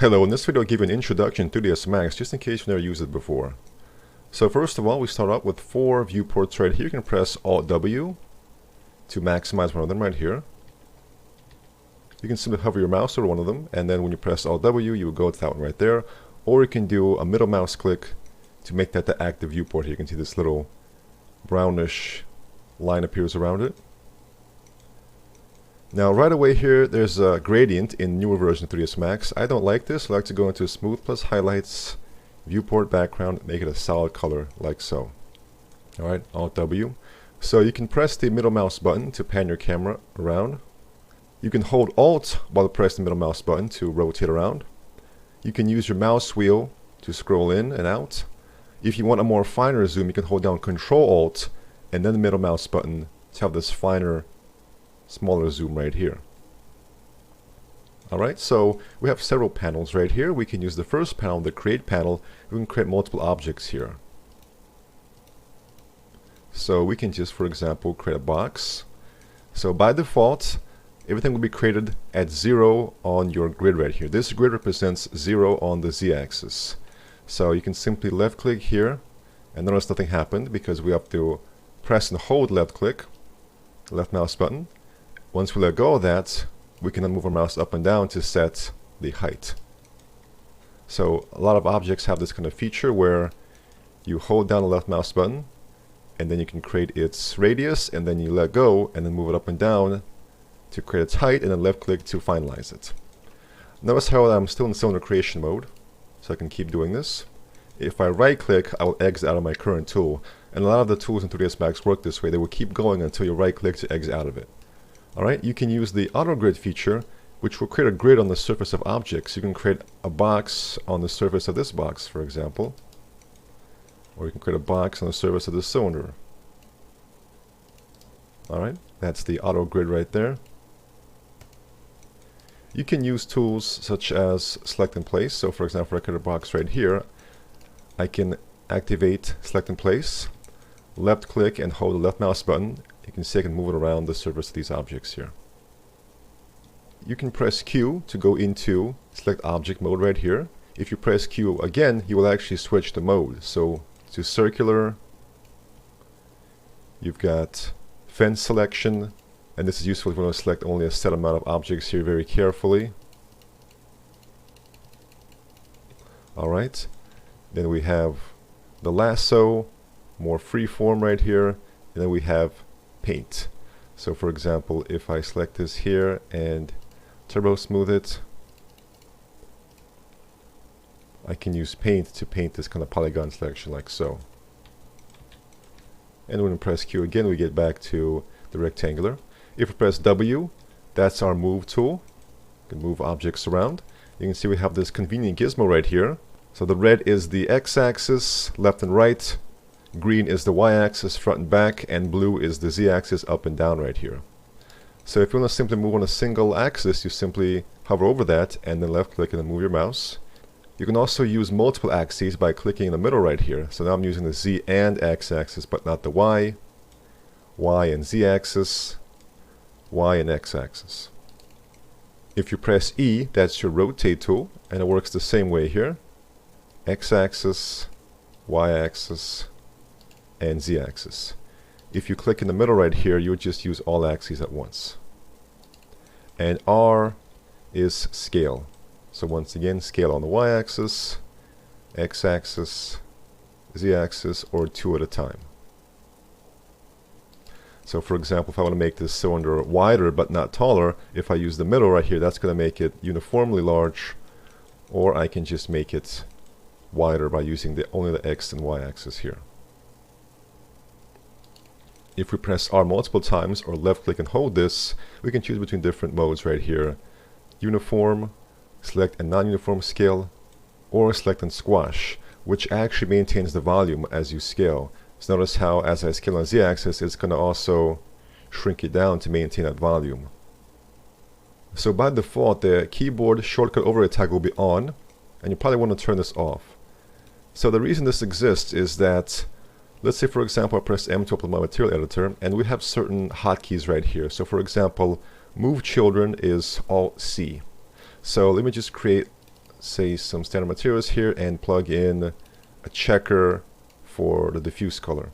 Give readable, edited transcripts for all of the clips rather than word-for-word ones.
Hello, in this video I'll give you an introduction to 3ds Max just in case you've never used it before. So first of all, we start out with 4 viewports right here. You can press Alt-W to maximize one of them right here. You can simply hover your mouse over one of them, and then when you press Alt-W, you will go to that one right there. Or you can do a middle mouse click to make that the active viewport here. You can see this little brownish line appears around it. Now right away here, there's a gradient in newer version of 3ds Max. I don't like this. I like to go into Smooth plus Highlights, Viewport Background, make it a solid color like so. Alright, Alt-W. So you can press the middle mouse button to pan your camera around. You can hold Alt while pressing the middle mouse button to rotate around. You can use your mouse wheel to scroll in and out. If you want a more finer zoom, you can hold down Control Alt and then the middle mouse button to have this finer, smaller zoom right here. Alright, so we have several panels right here. We can use the first panel, the Create panel. We can create multiple objects here. So we can just, for example, create a box. So by default, everything will be created at 0 on your grid right here. This grid represents 0 on the z-axis. So you can simply left click here, and notice nothing happened because we have to press and hold left click, left mouse button. Once we let go of that, we can then move our mouse up and down to set the height. So a lot of objects have this kind of feature where you hold down the left mouse button and then you can create its radius, and then you let go and then move it up and down to create its height, and then left click to finalize it. Notice how I'm still in cylinder creation mode, so I can keep doing this. If I right click, I will exit out of my current tool, and a lot of the tools in 3ds Max work this way. They will keep going until you right click to exit out of it. Alright, you can use the auto grid feature, which will create a grid on the surface of objects. You can create a box on the surface of this box, for example. Or you can create a box on the surface of this cylinder. Alright, that's the auto grid right there. You can use tools such as select in place. So for example, if I create a box right here, I can activate select in place, left click and hold the left mouse button. You can see I can move it around the surface of these objects here. You can press Q to go into select object mode right here. If you press Q again, you will actually switch the mode. So to circular, you've got fence selection, and this is useful if you want to select only a set amount of objects here very carefully. Alright, then we have the lasso, more free form right here, and then we have paint. So for example, if I select this here and turbo smooth it, I can use paint to paint this kind of polygon selection like so. And when we press Q again, we get back to the rectangular. If we press W, that's our move tool. You can move objects around. You can see we have this convenient gizmo right here. So the red is the x-axis, left and right. Green is the y-axis, front and back. And blue is the z-axis, up and down right here. So if you want to simply move on a single axis, you simply hover over that and then left click and then move your mouse. You can also use multiple axes by clicking in the middle right here. So now I'm using the z and x-axis, but not the y. Y and z-axis, y and x-axis. If you press E, that's your rotate tool, and it works the same way here. X-axis, y-axis, and z-axis. If you click in the middle right here, you would just use all axes at once. And R is scale. So once again, scale on the y-axis, x-axis, z-axis, or 2 at a time. So for example, if I want to make this cylinder wider but not taller, if I use the middle right here, that's going to make it uniformly large. Or I can just make it wider by using only the x and y axis here. If we press R multiple times or left click and hold this, we can choose between different modes right here. Uniform, select a non-uniform scale, or select and squash, which actually maintains the volume as you scale. So notice how as I scale on z-axis, it's going to also shrink it down to maintain that volume. So by default, the keyboard shortcut override tag will be on, and you probably want to turn this off. So the reason this exists is that, let's say for example I press M to open my material editor, and we have certain hotkeys right here. So for example, move children is Alt C. So let me just create say some standard materials here and plug in a checker for the diffuse color.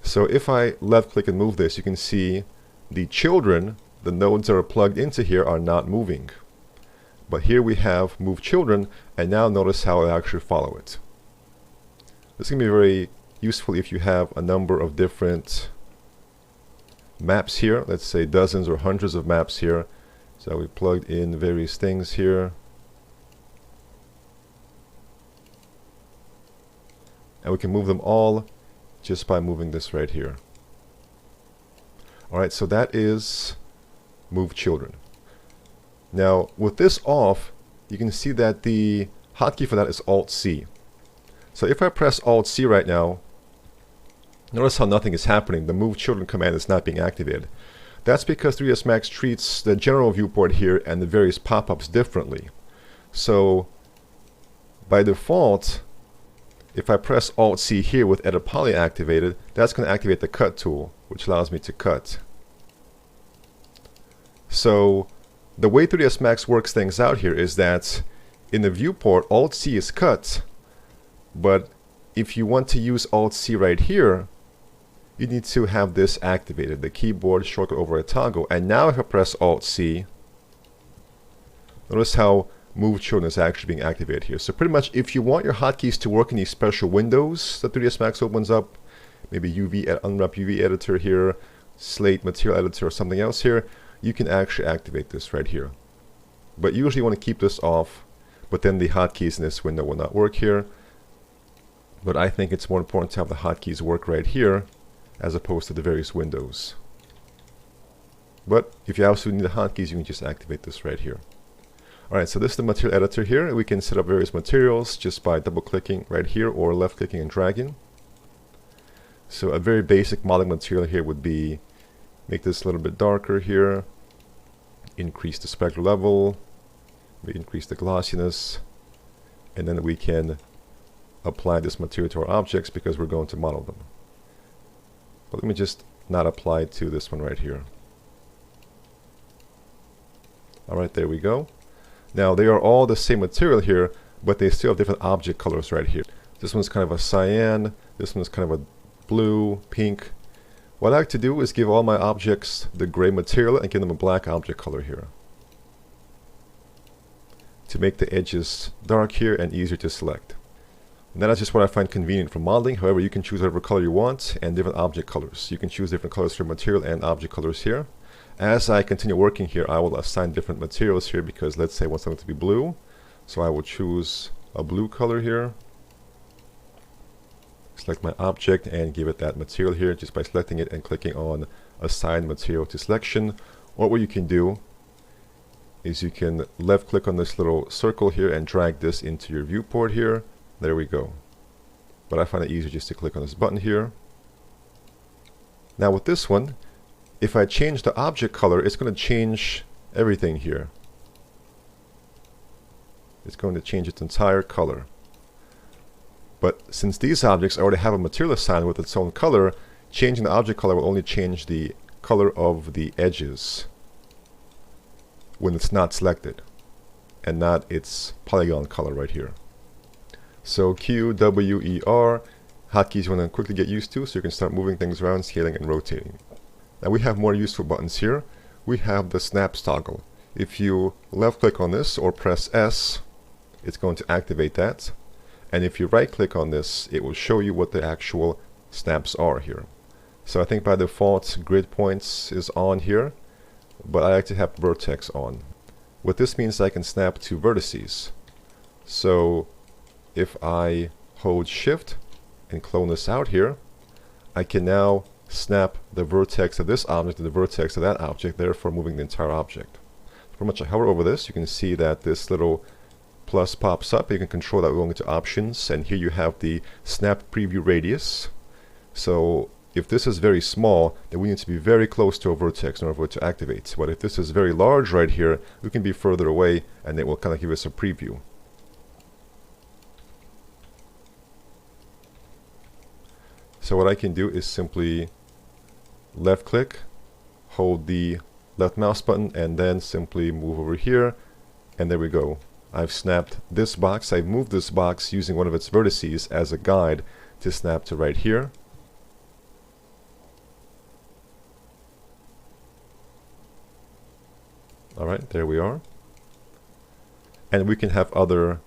So if I left click and move this, you can see the children, the nodes that are plugged into here, are not moving. But here we have move children, and now notice how I actually follow it. This is going to be very useful if you have a number of different maps here. Let's say dozens or hundreds of maps here. So we plugged in various things here. And we can move them all just by moving this right here. Alright, so that is move children. Now with this off, you can see that the hotkey for that is Alt-C. So if I press Alt-C right now, notice how nothing is happening. The move children command is not being activated. That's because 3ds Max treats the general viewport here and the various pop-ups differently. So by default, if I press Alt-C here with Edit Poly activated, that's going to activate the cut tool, which allows me to cut. So the way 3ds Max works things out here is that in the viewport, Alt-C is cut, but if you want to use Alt-C right here, you need to have this activated, the keyboard shortcut over a toggle. And now if I press Alt-C, notice how Move Children is actually being activated here. So pretty much if you want your hotkeys to work in these special windows that 3ds Max opens up, maybe Unwrap UV editor here, Slate Material Editor or something else here, you can actually activate this right here. But usually you want to keep this off, but then the hotkeys in this window will not work here. But I think it's more important to have the hotkeys work right here as opposed to the various windows. But if you absolutely need the hotkeys, you can just activate this right here. Alright, so this is the material editor here. We can set up various materials just by double clicking right here or left clicking and dragging. So a very basic modeling material here would be make this a little bit darker here, increase the spectral level, maybe increase the glossiness, and then we can apply this material to our objects because we're going to model them. But let me just not apply it to this one right here. Alright, there we go. Now they are all the same material here, but they still have different object colors right here. This one's kind of a cyan, this one's kind of a blue, pink. What I like to do is give all my objects the gray material and give them a black object color here, to make the edges dark here and easier to select. And that is just what I find convenient for modeling. However, you can choose whatever color you want and different object colors. You can choose different colors for material and object colors here. As I continue working here, I will assign different materials here because let's say I want something to be blue. So I will choose a blue color here. Select my object and give it that material here just by selecting it and clicking on Assign Material to Selection. Or what you can do is you can left click on this little circle here and drag this into your viewport here. There we go. But I find it easier just to click on this button here. Now with this one, if I change the object color, it's going to change everything here. It's going to change its entire color. But since these objects already have a material assigned with its own color, changing the object color will only change the color of the edges when it's not selected, and not its polygon color right here. So Q, W, E, R, hotkeys you want to quickly get used to so you can start moving things around, scaling and rotating. Now we have more useful buttons here. We have the snaps toggle. If you left click on this or press S, it's going to activate that. And if you right click on this, it will show you what the actual snaps are here. So I think by default grid points is on here, but I like to have vertex on. What this means, I can snap to vertices. So if I hold shift and clone this out here, I can now snap the vertex of this object to the vertex of that object, therefore moving the entire object. Pretty much I hover over this, you can see that this little plus pops up. You can control that going into options, and here you have the snap preview radius. So if this is very small, then we need to be very close to a vertex in order for it to activate. But if this is very large right here, we can be further away and it will kind of give us a preview. So what I can do is simply left click, hold the left mouse button, and then simply move over here, and there we go. I've snapped this box. I've moved this box using one of its vertices as a guide to snap to right here. Alright, there we are. And we can have other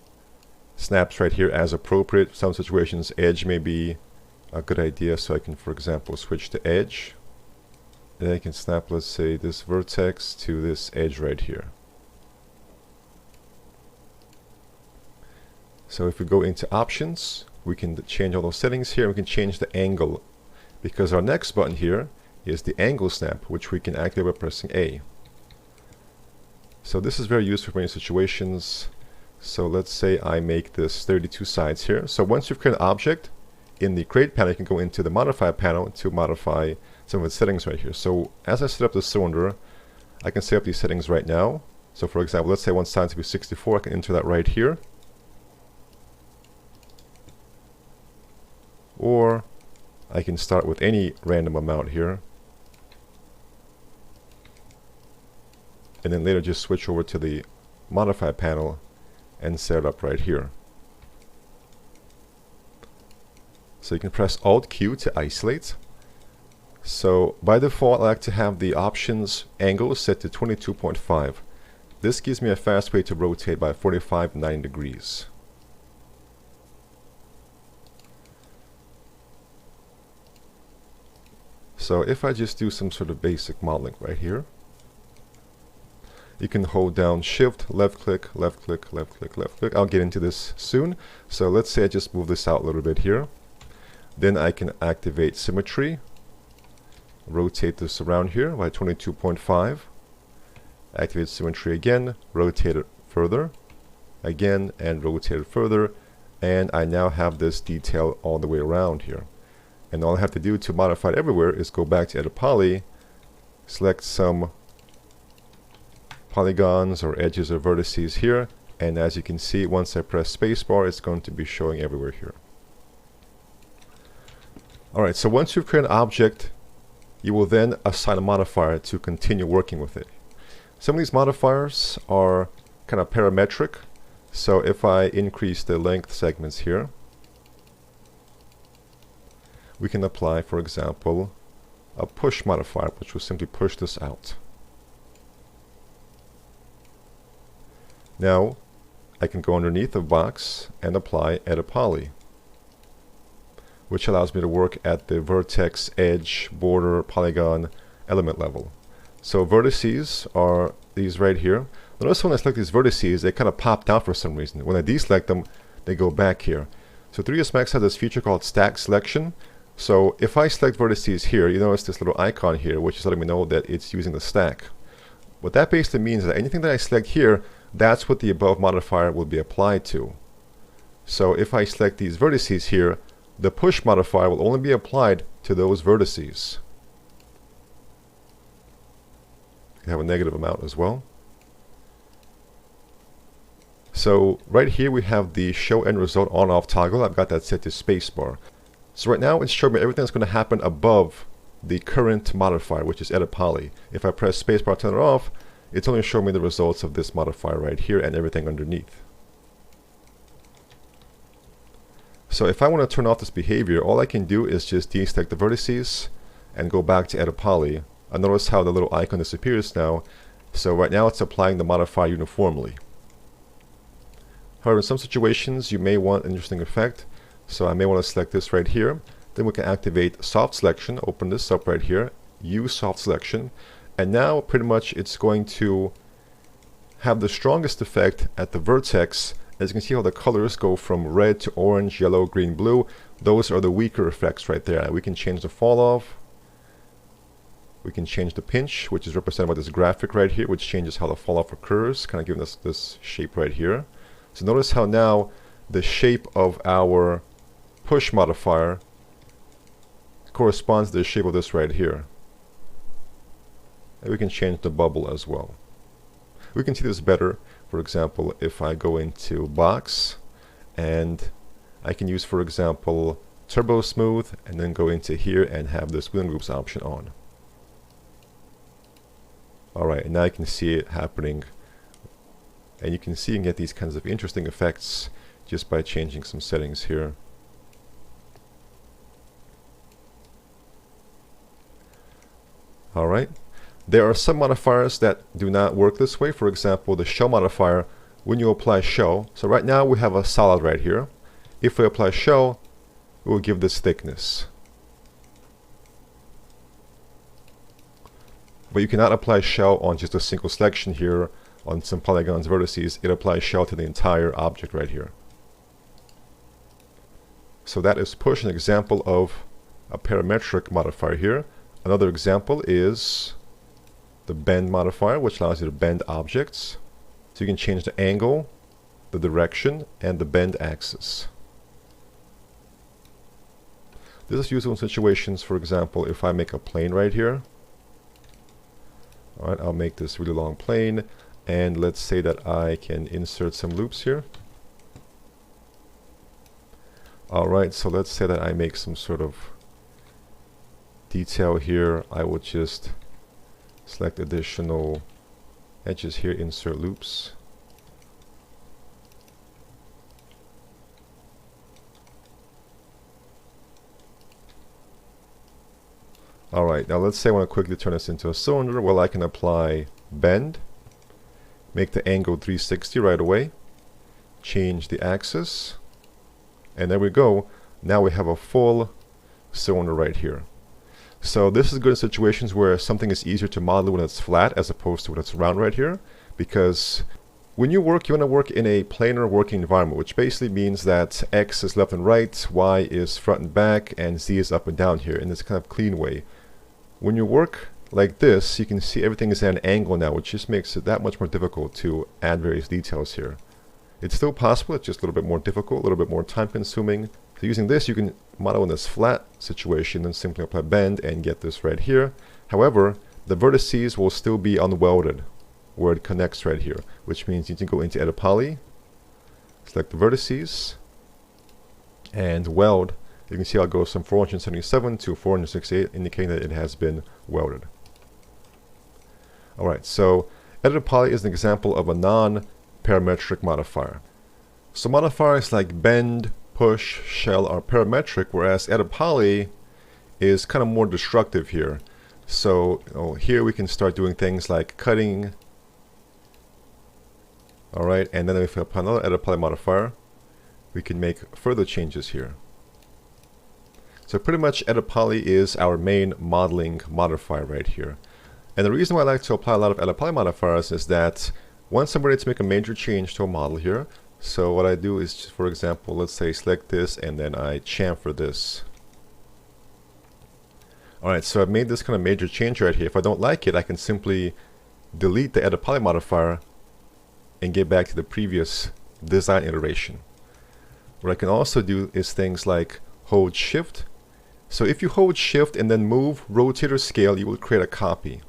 snaps right here as appropriate. Some situations, edge may be a good idea, so I can, for example, switch to edge. And I can snap, let's say, this vertex to this edge right here. So if we go into options, we can change all those settings here. We can change the angle, because our next button here is the angle snap, which we can activate by pressing A. So this is very useful for many situations. So let's say I make this 32 sides here. So once you've created an object, in the create panel you can go into the modify panel to modify some of its settings right here. So as I set up the cylinder, I can set up these settings right now. So for example, let's say I want side to be 64, I can enter that right here. Or I can start with any random amount here, and then later just switch over to the modify panel and set it up right here. So you can press Alt Q to isolate. So by default I like to have the options angle set to 22.5. This gives me a fast way to rotate by 45 and 90 degrees. So if I just do some sort of basic modeling right here, you can hold down Shift, left click, left click, left click, left click. I'll get into this soon. So let's say I just move this out a little bit here. Then I can activate symmetry, rotate this around here by 22.5. Activate symmetry again, rotate it further, again, and rotate it further. And I now have this detail all the way around here. And all I have to do to modify it everywhere is go back to Edit Poly, select some polygons or edges or vertices here, and as you can see, once I press spacebar, it's going to be showing everywhere here. Alright, so once you've created an object, you will then assign a modifier to continue working with it. Some of these modifiers are kind of parametric, so if I increase the length segments here, we can apply, for example, a push modifier, which will simply push this out. Now, I can go underneath the box and apply Edit Poly, which allows me to work at the vertex, edge, border, polygon, element level. So vertices are these right here. Notice when I select these vertices, they kind of pop down for some reason. When I deselect them, they go back here. So 3ds Max has this feature called stack selection. So if I select vertices here, you notice this little icon here, which is letting me know that it's using the stack. What that basically means is that anything that I select here, that's what the above modifier will be applied to. So if I select these vertices here, the push modifier will only be applied to those vertices. You can have a negative amount as well. So right here we have the show end result on off toggle. I've got that set to spacebar. So right now it's showing me everything that's going to happen above the current modifier, which is Edit Poly. If I press spacebar to turn it off, it's only showing me the results of this modifier right here and everything underneath. So if I want to turn off this behavior, all I can do is just deselect the vertices and go back to Edit Poly. And notice how the little icon disappears now. So right now it's applying the modifier uniformly. However, in some situations you may want an interesting effect. So I may want to select this right here. Then we can activate soft selection, open this up right here, use soft selection. And now pretty much it's going to have the strongest effect at the vertex. As you can see how the colors go from red to orange, yellow, green, blue. Those are the weaker effects right there. We can change the fall off. We can change the pinch, which is represented by this graphic right here, which changes how the fall off occurs, kind of giving us this shape right here. So notice how now the shape of our push modifier corresponds to the shape of this right here. And we can change the bubble as well. We can see this better, for example, if I go into box and I can use, for example, turbo smooth and then go into here and have this wheel groups option on. Alright, and now I can see it happening And you can see and get these kinds of interesting effects just by changing some settings here. Alright, there are some modifiers that do not work this way. For example, the shell modifier, when you apply shell, so right now we have a solid right here. If we apply shell, it will give this thickness. But you cannot apply shell on just a single selection here on some polygons vertices. It applies shell to the entire object right here. So that is push, an example of a parametric modifier here. Another example is the bend modifier, which allows you to bend objects. So you can change the angle, the direction, and the bend axis. This is useful in situations, for example, if I make a plane right here. Alright, I'll make this really long plane, and let's say that I can insert some loops here. Alright, so let's say that I make some sort of detail here. I would just select additional edges here, insert loops. Alright, now let's say I want to quickly turn this into a cylinder. Well, I can apply bend, make the angle 360 right away, change the axis, and there we go. Now we have a full cylinder right here. So this is good in situations where something is easier to model when it's flat as opposed to when it's round right here, because when you work, you want to work in a planar working environment, which basically means that X is left and right, Y is front and back, and Z is up and down here in this kind of clean way. When you work like this, you can see everything is at an angle now, which just makes it that much more difficult to add various details here. It's still possible, it's just a little bit more difficult, a little bit more time consuming. So using this, you can model in this flat situation and simply apply bend and get this right here. However, the vertices will still be unwelded where it connects right here, which means you can go into Edit Poly, select the vertices, and weld. You can see how it goes from 477 to 468, indicating that it has been welded. Alright, so Edit Poly is an example of a non-parametric modifier. So modifiers like bend, push, shell are parametric, whereas Edit Poly is kind of more destructive here. So here we can start doing things like cutting. Alright, and then if we apply another Edit Poly modifier, we can make further changes here. So pretty much Edit Poly is our main modeling modifier right here. And the reason why I like to apply a lot of Edit Poly modifiers is that once I'm ready to make a major change to a model here, so what I do is, just, for example, let's say select this and then I chamfer this. Alright, so I've made this kind of major change right here. If I don't like it, I can simply delete the Edit Poly modifier and get back to the previous design iteration. What I can also do is things like hold shift. So if you hold shift and then move, rotate, or scale, you will create a copy.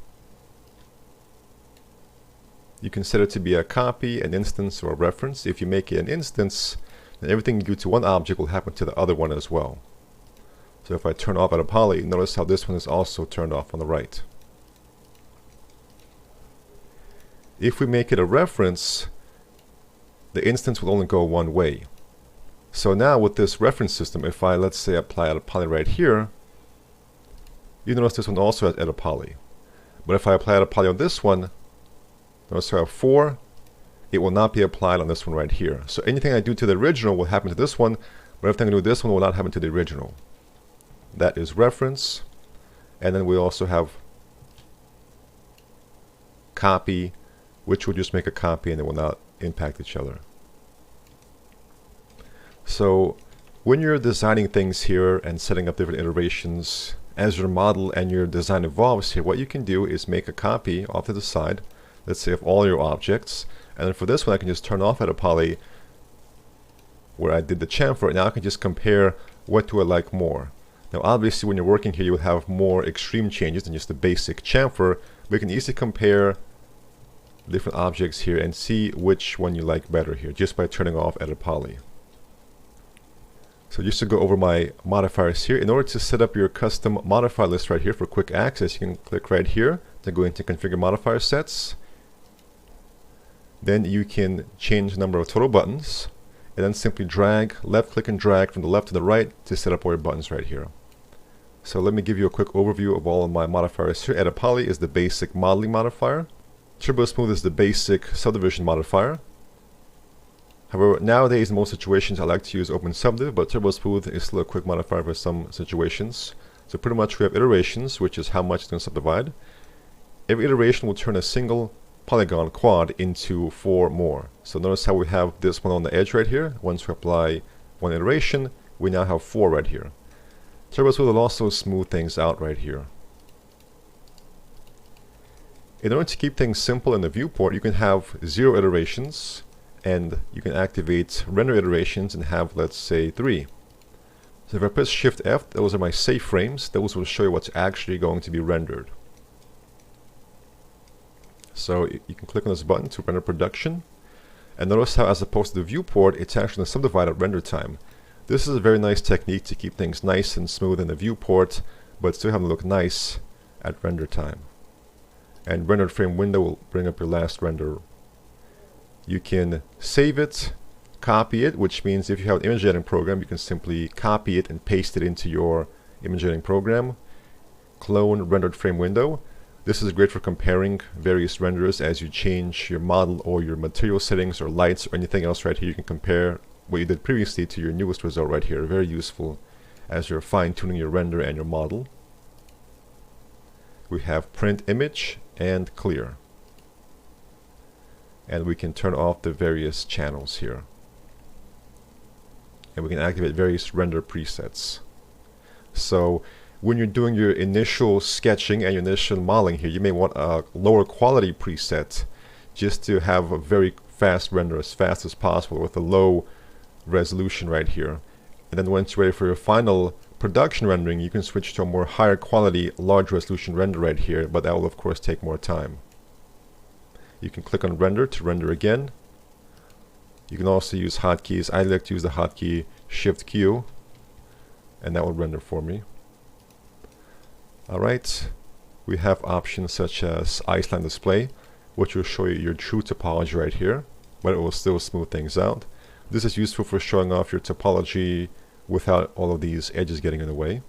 You can set it to be a copy, an instance, or a reference. If you make it an instance, then everything you do to one object will happen to the other one as well. So if I turn off Edit Poly, notice how this one is also turned off on the right. If we make it a reference, the instance will only go one way. So now with this reference system, if I, let's say, apply Edit Poly right here, you notice this one also has Edit Poly. But if I apply Edit Poly on this one, notice I have 4, it will not be applied on this one right here. So anything I do to the original will happen to this one, but everything I do to this one will not happen to the original. That is reference. And then we also have copy, which will just make a copy and it will not impact each other. So when you're designing things here and setting up different iterations, as your model and your design evolves here, what you can do is make a copy off to the side, let's say of all your objects, and then for this one I can just turn off Edit Poly where I did the chamfer. Now I can just compare what do I like more. Now obviously when you're working here you will have more extreme changes than just the basic chamfer, but you can easily compare different objects here and see which one you like better here just by turning off Edit Poly. So just to go over my modifiers here, in order to set up your custom modifier list right here for quick access, you can click right here to go into Configure Modifier Sets. Then you can change the number of total buttons, and then simply drag, left click and drag from the left to the right to set up all your buttons right here. So let me give you a quick overview of all of my modifiers here. Edit Poly is the basic modeling modifier. Turbo Smooth is the basic subdivision modifier. However, nowadays in most situations I like to use Open Subdiv, but Turbo Smooth is still a quick modifier for some situations. So pretty much we have iterations, which is how much it's going to subdivide. Every iteration will turn a single polygon quad into 4 more. So notice how we have this one on the edge right here. Once we apply one iteration, we now have 4 right here. Turbo Smooth will also smooth things out right here. In order to keep things simple in the viewport, you can have 0 iterations, and you can activate render iterations and have, let's say, 3. So if I press Shift F, those are my safe frames. Those will show you what's actually going to be rendered. So you can click on this button to render production, and notice how, as opposed to the viewport, it's actually subdivided at render time. This is a very nice technique to keep things nice and smooth in the viewport, but still have them look nice at render time. And rendered frame window will bring up your last render. You can save it, copy it, which means if you have an image editing program, you can simply copy it and paste it into your image editing program. Clone rendered frame window. This is great for comparing various renders as you change your model or your material settings or lights or anything else right here. You can compare what you did previously to your newest result right here. Very useful as you're fine-tuning your render and your model. We have print image and clear. And we can turn off the various channels here. And we can activate various render presets. So when you're doing your initial sketching and your initial modeling here, you may want a lower quality preset just to have a very fast render, as fast as possible with a low resolution right here. And then once you're ready for your final production rendering, you can switch to a more higher quality, large resolution render right here, but that will of course take more time. You can click on render to render again. You can also use hotkeys. I like to use the hotkey Shift Q, and that will render for me. Alright, we have options such as Iceland display, which will show you your true topology right here, but it will still smooth things out. This is useful for showing off your topology without all of these edges getting in the way.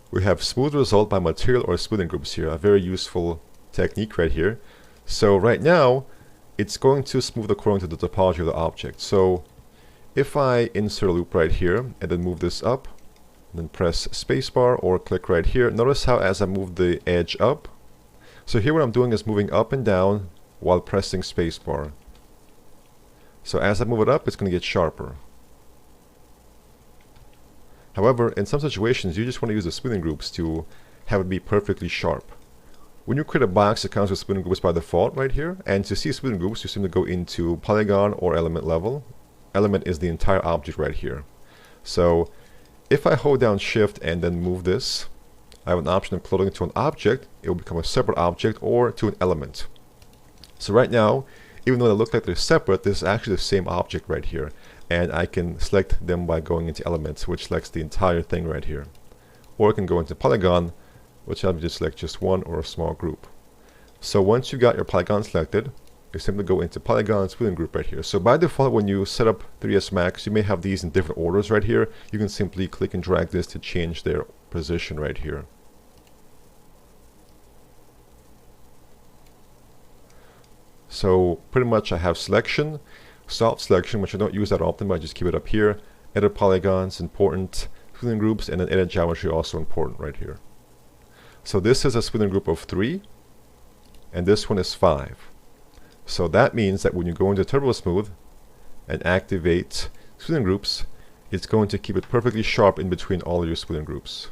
We have smooth result by material or smoothing groups here, a very useful technique right here. So right now, it's going to smooth according to the topology of the object. So if I insert a loop right here and then move this up, and then press spacebar or click right here, notice how as I move the edge up, so here what I'm doing is moving up and down while pressing spacebar. So as I move it up, it's going to get sharper. However, in some situations, you just want to use the smoothing groups to have it be perfectly sharp. When you create a box, it comes with smoothing groups by default right here, and to see smoothing groups, you simply go into polygon or element level. Element is the entire object right here. So if I hold down Shift and then move this, I have an option of cloning it to an object. It will become a separate object, or to an element. So right now, even though they look like they're separate, this is actually the same object right here. And I can select them by going into elements, which selects the entire thing right here. Or I can go into polygon, which allows me to select just one or a small group. So once you got your polygon selected, you simply go into polygon and smoothing group right here. So by default, when you set up 3ds Max, you may have these in different orders right here. You can simply click and drag this to change their position right here. So pretty much I have selection, soft selection, which I don't use that often, but I just keep it up here. Edit polygons, important. Smoothing groups, and then edit geometry, also important right here. So this is a smoothing group of 3, and this one is 5. So that means that when you go into Turbo Smooth and activate smoothing groups, it's going to keep it perfectly sharp in between all of your smoothing groups.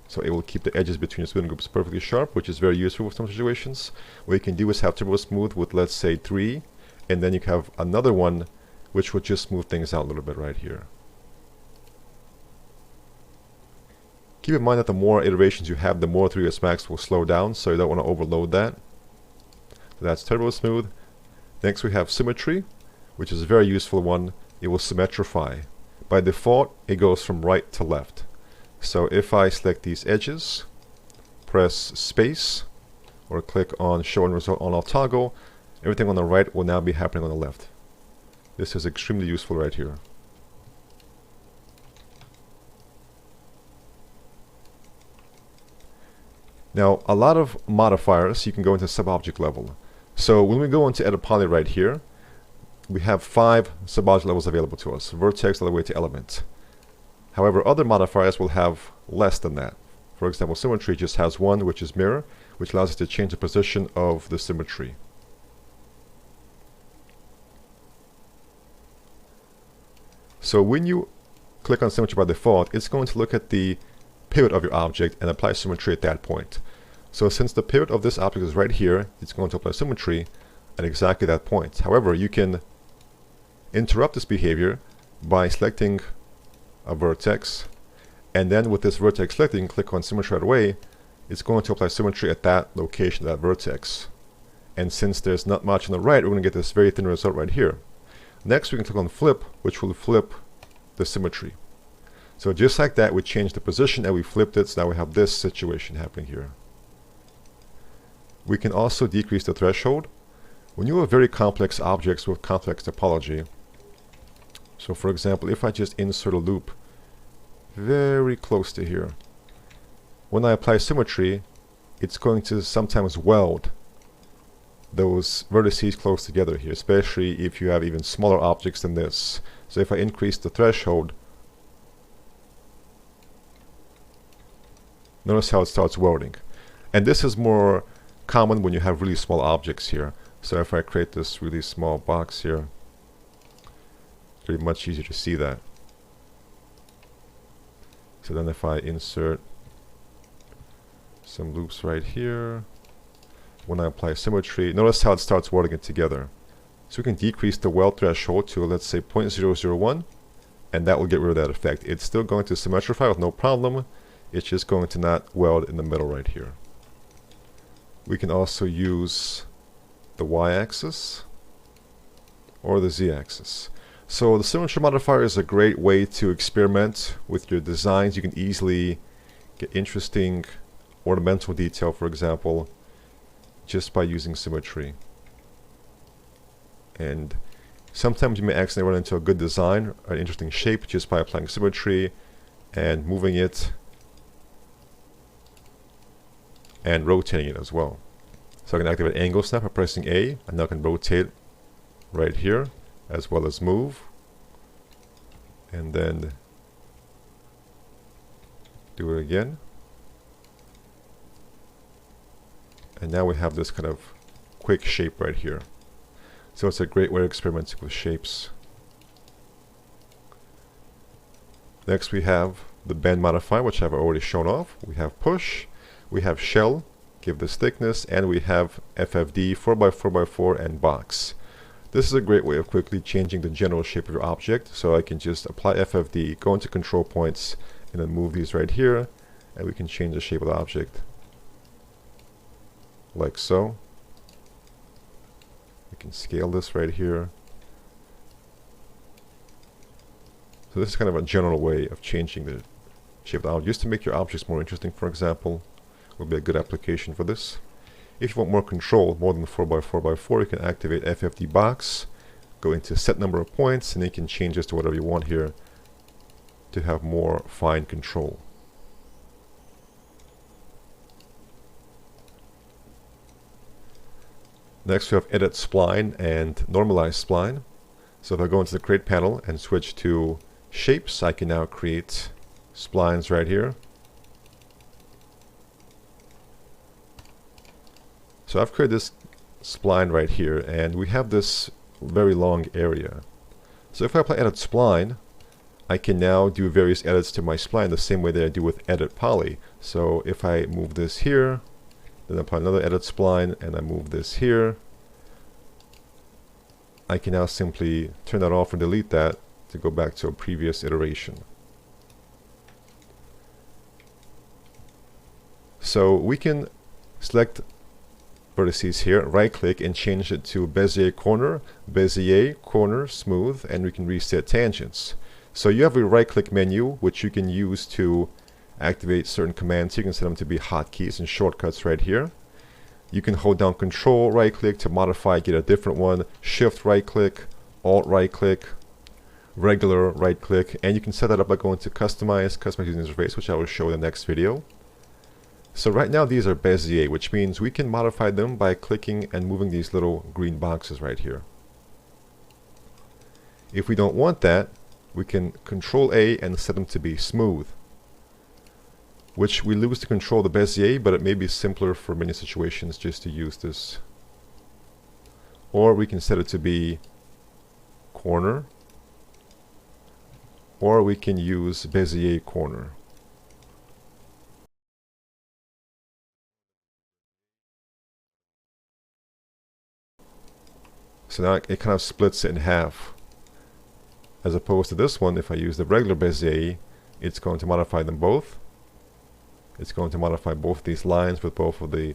So it will keep the edges between your smoothing groups perfectly sharp, which is very useful for some situations. What you can do is have Turbo Smooth with, let's say, 3, and then you can have another one which will just smooth things out a little bit right here. Keep in mind that the more iterations you have, the more 3ds Max will slow down, so you don't want to overload that. So that's Turbo Smooth. Next we have Symmetry, which is a very useful one. It will symmetrify. By default, it goes from right to left. So if I select these edges, press space, or click on Show End Result on Off Toggle, everything on the right will now be happening on the left. This is extremely useful right here. Now, a lot of modifiers you can go into subobject level. So when we go into Edit Poly right here, we have 5 subobject levels available to us, vertex all the way to element. However, other modifiers will have less than that. For example, symmetry just has 1, which is mirror, which allows us to change the position of the symmetry. So when you click on symmetry by default, it's going to look at the pivot of your object and apply symmetry at that point. So since the pivot of this object is right here, it's going to apply symmetry at exactly that point. However, you can interrupt this behavior by selecting a vertex, and then with this vertex selected, you can click on symmetry right away. It's going to apply symmetry at that location, that vertex. And since there's not much on the right, we're going to get this very thin result right here. Next, we can click on flip, which will flip the symmetry. So just like that, we changed the position and we flipped it, so now we have this situation happening here. We can also decrease the threshold. When you have very complex objects with complex topology, so for example, if I just insert a loop very close to here, when I apply symmetry, it's going to sometimes weld those vertices close together here, especially if you have even smaller objects than this. So if I increase the threshold, notice how it starts welding. And this is more common when you have really small objects here. So if I create this really small box here, it's pretty much easier to see that. So then if I insert some loops right here, when I apply symmetry, notice how it starts welding it together. So we can decrease the weld threshold to, let's say, 0.001, and that will get rid of that effect. It's still going to symmetrify with no problem. It's just going to not weld in the middle right here. We can also use the y-axis or the z-axis. So the symmetry modifier is a great way to experiment with your designs. You can easily get interesting ornamental detail, for example, just by using symmetry. And sometimes you may accidentally run into a good design, an interesting shape, just by applying symmetry and moving it and rotating it as well. So I can activate angle snap by pressing A, and now I can rotate right here as well as move, and then do it again. And now we have this kind of quick shape right here. So it's a great way of experimenting with shapes. Next we have the bend modifier, which I've already shown off. We have push, we have shell, give this thickness, and we have FFD, 4x4x4, and box. This is a great way of quickly changing the general shape of your object. So I can just apply FFD, go into control points, and then move these right here, and we can change the shape of the object. Like so. We can scale this right here. So this is kind of a general way of changing the shape of the object, just to make your objects more interesting, for example, would be a good application for this. If you want more control, more than 4x4x4, you can activate FFD box, go into set number of points, and you can change this to whatever you want here to have more fine control. Next we have edit spline and normalize spline. So if I go into the create panel and switch to shapes, I can now create splines right here. So I've created this spline right here, and we have this very long area. So if I apply edit spline, I can now do various edits to my spline the same way that I do with edit poly. So if I move this here, then apply another edit spline, and I move this here, I can now simply turn that off or delete that to go back to a previous iteration. So we can select vertices here, right click, and change it to Bezier corner, smooth, and we can reset tangents. So you have a right click menu which you can use to activate certain commands. You can set them to be hotkeys and shortcuts right here. You can hold down Control right click to modify, get a different one, Shift right click, Alt right click, regular right click, and you can set that up by going to customize user interface, which I will show in the next video. So right now these are Bezier, which means we can modify them by clicking and moving these little green boxes right here. If we don't want that, we can Control A and set them to be smooth, which we lose the control of the Bezier, but it may be simpler for many situations just to use this. Or we can set it to be corner, or we can use Bezier corner. So now it kind of splits it in half. As opposed to this one, if I use the regular Bezier, it's going to modify them both. It's going to modify both these lines with both of the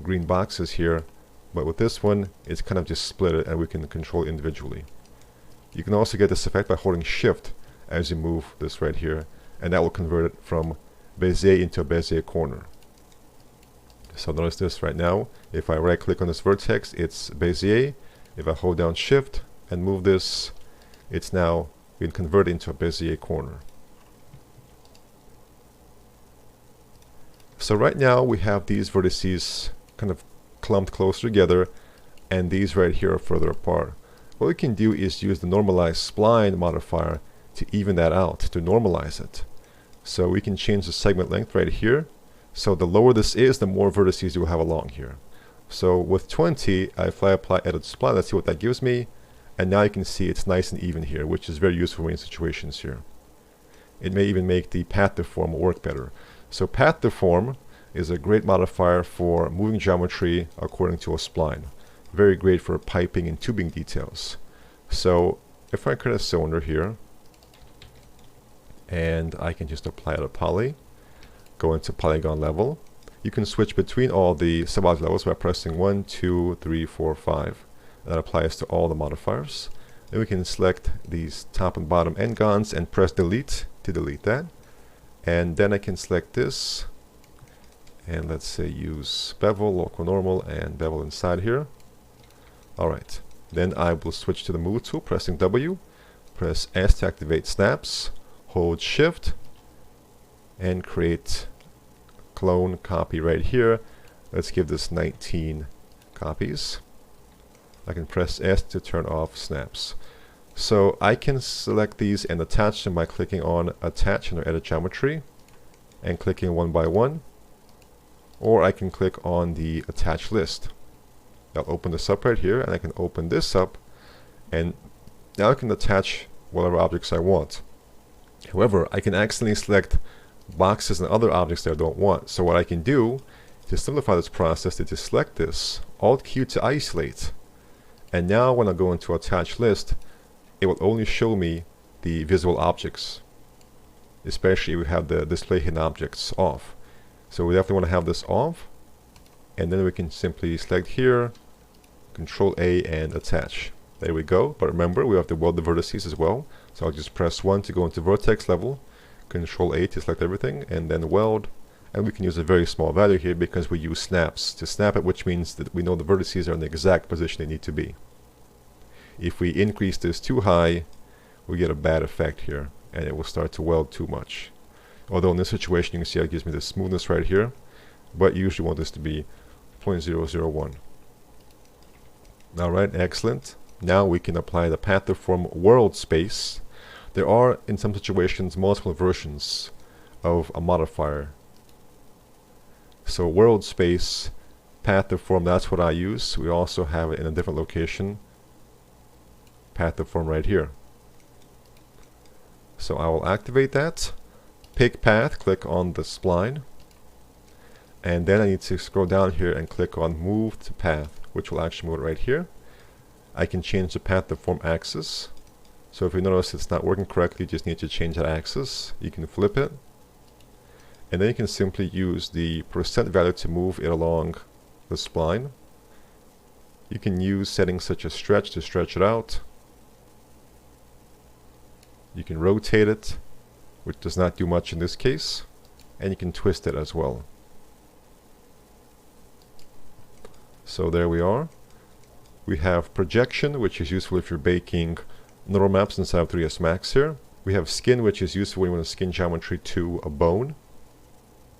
green boxes here. But with this one, it's kind of just split it and we can control it individually. You can also get this effect by holding Shift as you move this right here, and that will convert it from Bezier into a Bezier corner. So notice this right now. If I right click on this vertex, it's Bezier. If I hold down Shift and move this, it's now been converted into a Bezier corner. So right now we have these vertices kind of clumped close together, and these right here are further apart. What we can do is use the normalize spline modifier to even that out, to normalize it. So we can change the segment length right here. So the lower this is, the more vertices you will have along here. So with 20, if I apply edit spline, let's see what that gives me. And now you can see it's nice and even here, which is very useful in situations here. It may even make the path deform work better. So path deform is a great modifier for moving geometry according to a spline. Very great for piping and tubing details. So if I create a cylinder here, and I can just apply a poly, go into polygon level. You can switch between all the subobject levels by pressing 1, 2, 3, 4, 5. That applies to all the modifiers. Then we can select these top and bottom n-gons and press delete to delete that. And then I can select this, and let's say use bevel, local normal, and bevel inside here. Alright, then I will switch to the move tool, pressing W, press S to activate snaps, hold Shift, and create clone copy right here. Let's give this 19 copies. I can press S to turn off snaps. So I can select these and attach them by clicking on Attach under Edit Geometry and clicking one by one, or I can click on the Attach List. I'll open this up right here, and I can open this up, and now I can attach whatever objects I want. However, I can accidentally select boxes and other objects that I don't want. So what I can do to simplify this process is to select this, Alt Q to isolate, and now when I go into Attach List, it will only show me the visible objects, especially if we have the display hidden objects off. So we definitely want to have this off, and then we can simply select here, Control A, and attach. There we go. But remember, we have to weld the vertices as well. So I'll just press 1 to go into vertex level, Control A to select everything, and then weld. And we can use a very small value here because we use snaps to snap it, which means that we know the vertices are in the exact position they need to be. If we increase this too high, we get a bad effect here, and it will start to weld too much. Although in this situation, you can see it gives me the smoothness right here, but you usually want this to be 0.001. Alright, excellent. Now we can apply the path deform world space. There are, in some situations, multiple versions of a modifier. So world space, path deform, that's what I use. We also have it in a different location. Path deform right here. So I will activate that. Pick path, click on the spline. And then I need to scroll down here and click on move to path, which will actually move it right here. I can change the path deform axis. So if you notice it's not working correctly, you just need to change that axis. You can flip it. And then you can simply use the percent value to move it along the spline. You can use settings such as stretch to stretch it out. You can rotate it, which does not do much in this case. And you can twist it as well. So there we are. We have projection, which is useful if you're baking neural maps inside of 3ds Max here. We have skin, which is useful when you want to skin geometry to a bone.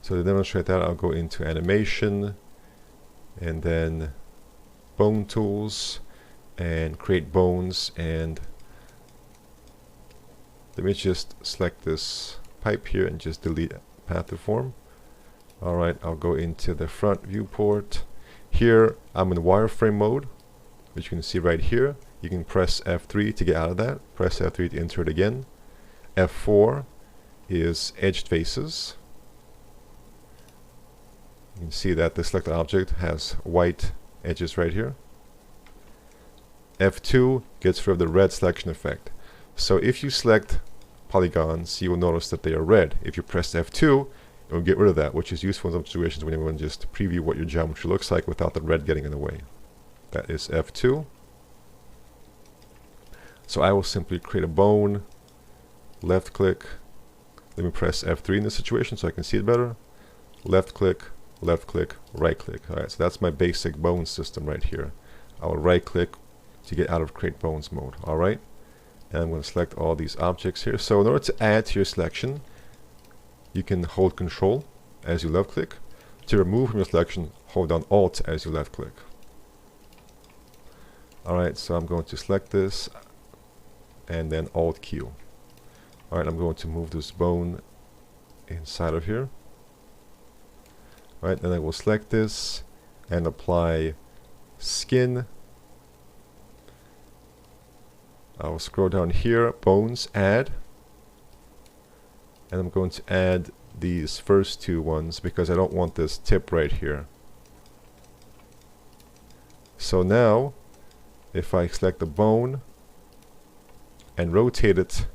So to demonstrate that, I'll go into animation and then bone tools and create bones, and let me just select this pipe here and just delete path to form. Alright, I'll go into the front viewport. Here I'm in wireframe mode, which you can see right here. You can press F3 to get out of that, press F3 to enter it again. F4 is edged faces. You can see that the selected object has white edges right here. F2 gets rid of the red selection effect. So if you select polygons, you will notice that they are red. If you press F2, it will get rid of that, which is useful in some situations when you want to just preview what your geometry looks like without the red getting in the way. That is F2. So I will simply create a bone, left click. Let me press F3 in this situation so I can see it better. Left click, right click. Alright, so that's my basic bone system right here. I will right click to get out of create bones mode. Alright, and I'm going to select all these objects here. So in order to add to your selection, you can hold Control as you left click. To remove from your selection, hold down Alt as you left click. Alright, so I'm going to select this and then Alt Q. Alright, I'm going to move this bone inside of here. Alright, then I will select this and apply skin. I will scroll down here, bones, add. And I'm going to add these first two ones because I don't want this tip right here. So now, if I select the bone and rotate it,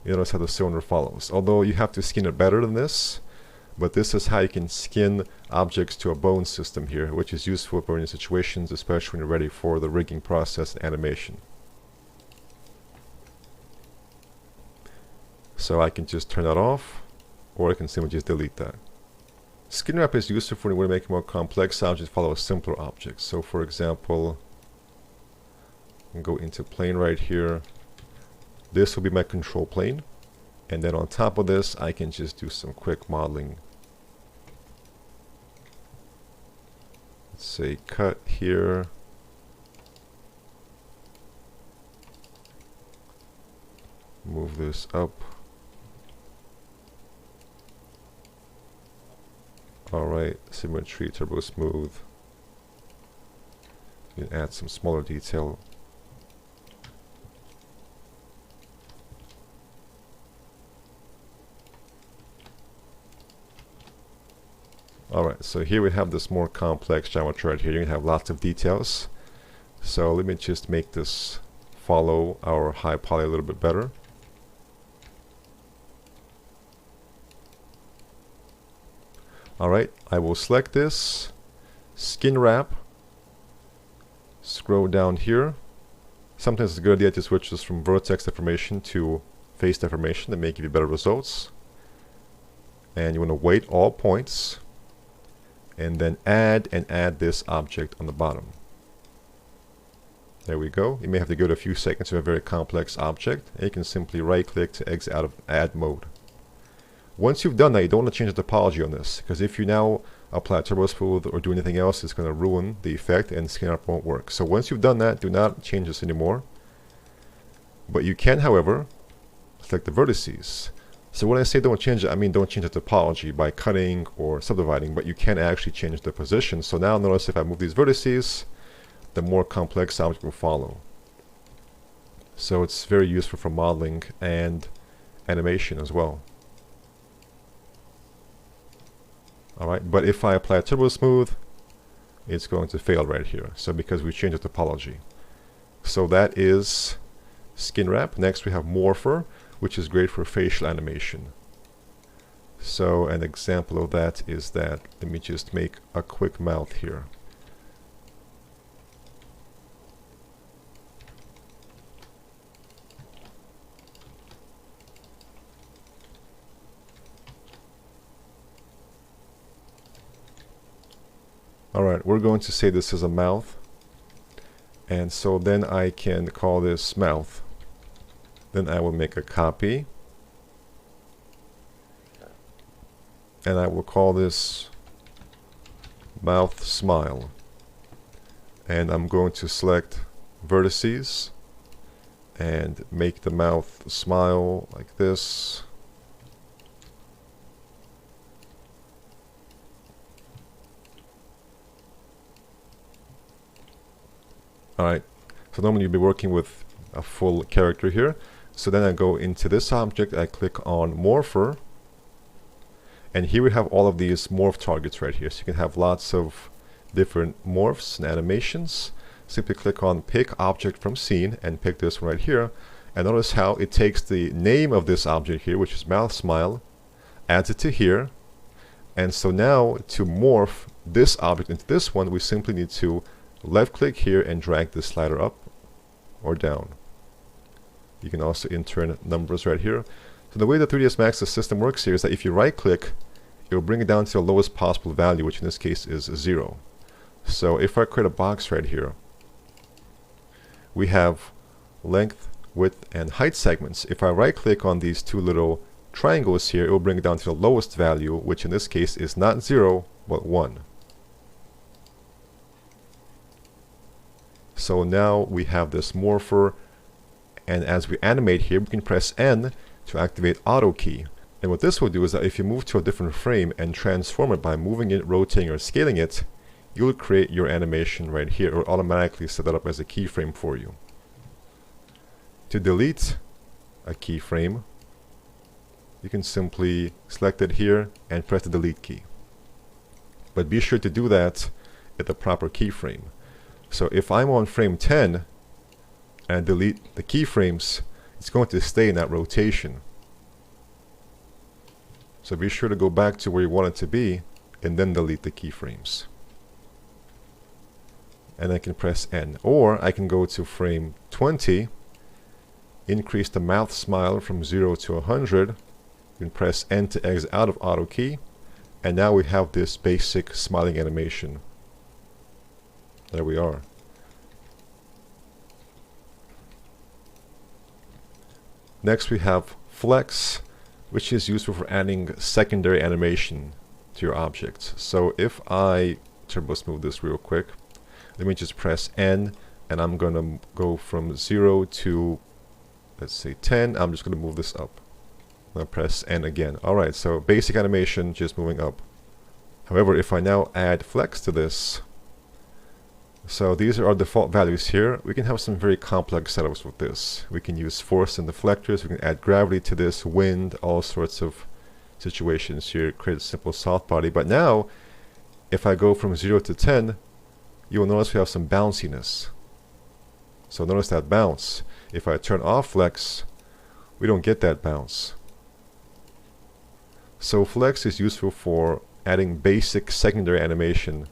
you notice how the cylinder follows. Although you have to skin it better than this, but this is how you can skin objects to a bone system here, which is useful for any situations, especially when you're ready for the rigging process and animation. So I can just turn that off, or I can simply just delete that. Skin wrap is useful when you want to make more complex objects follow simpler objects. So for example, I can go into plane right here. This will be my control plane. And then on top of this, I can just do some quick modeling. Let's say cut here. Move this up. Alright, symmetry, turbo smooth. You can add some smaller detail. Alright, so here we have this more complex geometry right here. You can have lots of details. So let me just make this follow our high poly a little bit better. Alright, I will select this, skin wrap, scroll down here. Sometimes it's a good idea to switch this from vertex deformation to face deformation. That may give you better results. And you want to weight all points, and then add this object on the bottom. There we go. You may have to give it a few seconds to a very complex object, and you can simply right click to exit out of add mode. Once you've done that, you don't want to change the topology on this, because if you now apply turbo smooth or do anything else, it's going to ruin the effect and skin wrap won't work. So once you've done that, do not change this anymore. But you can, however, select the vertices. So when I say don't change it, I mean don't change the topology by cutting or subdividing, but you can actually change the position. So now notice if I move these vertices, the more complex object will follow. So it's very useful for modeling and animation as well. Alright, but if I apply turbo smooth, it's going to fail right here. So because we changed the topology. So that is skin wrap. Next we have morpher, which is great for facial animation. So an example of that is that, let me just make a quick mouth here. Alright, we're going to say this is a mouth, and so then I can call this mouth. Then I will make a copy, and I will call this mouth smile, and I'm going to select vertices and make the mouth smile like this. Alright, so normally you'll be working with a full character here. So then I go into this object, I click on Morpher, and here we have all of these morph targets right here. So you can have lots of different morphs and animations. Simply click on Pick Object from Scene and pick this one right here. And notice how it takes the name of this object here, which is Mouth Smile, adds it to here. And so now to morph this object into this one, we simply need to left click here and drag this slider up or down. You can also enter numbers right here. So the way the 3ds Max system works here is that if you right click, it will bring it down to the lowest possible value, which in this case is 0. So if I create a box right here, we have length, width, and height segments. If I right click on these two little triangles here, it will bring it down to the lowest value, which in this case is not 0 but 1. So now we have this morpher, and as we animate here, we can press N to activate auto key. And what this will do is that if you move to a different frame and transform it by moving it, rotating, or scaling it, you will create your animation right here. It will automatically set that up as a keyframe for you. To delete a keyframe, you can simply select it here and press the delete key. But be sure to do that at the proper keyframe. So if I'm on frame 10 and delete the keyframes, it's going to stay in that rotation. So be sure to go back to where you want it to be and then delete the keyframes. And I can press N. Or I can go to frame 20, increase the mouth smile from 0 to 100. You can press N to exit out of auto key. And now we have this basic smiling animation. There we are. Next we have flex, which is useful for adding secondary animation to your objects. So if I turbo smooth this real quick, let me just press N, and I'm going to go from 0 to, let's say 10. I'm just going to move this up. I'm going to press N again. Alright, so basic animation, just moving up. However, if I now add flex to this, so these are our default values here. We can have some very complex setups with this. We can use force and deflectors. We can add gravity to this, wind, all sorts of situations here. Create a simple soft body. But now, if I go from 0 to 10, you will notice we have some bounciness. So notice that bounce. If I turn off flex, we don't get that bounce. So flex is useful for adding basic secondary animation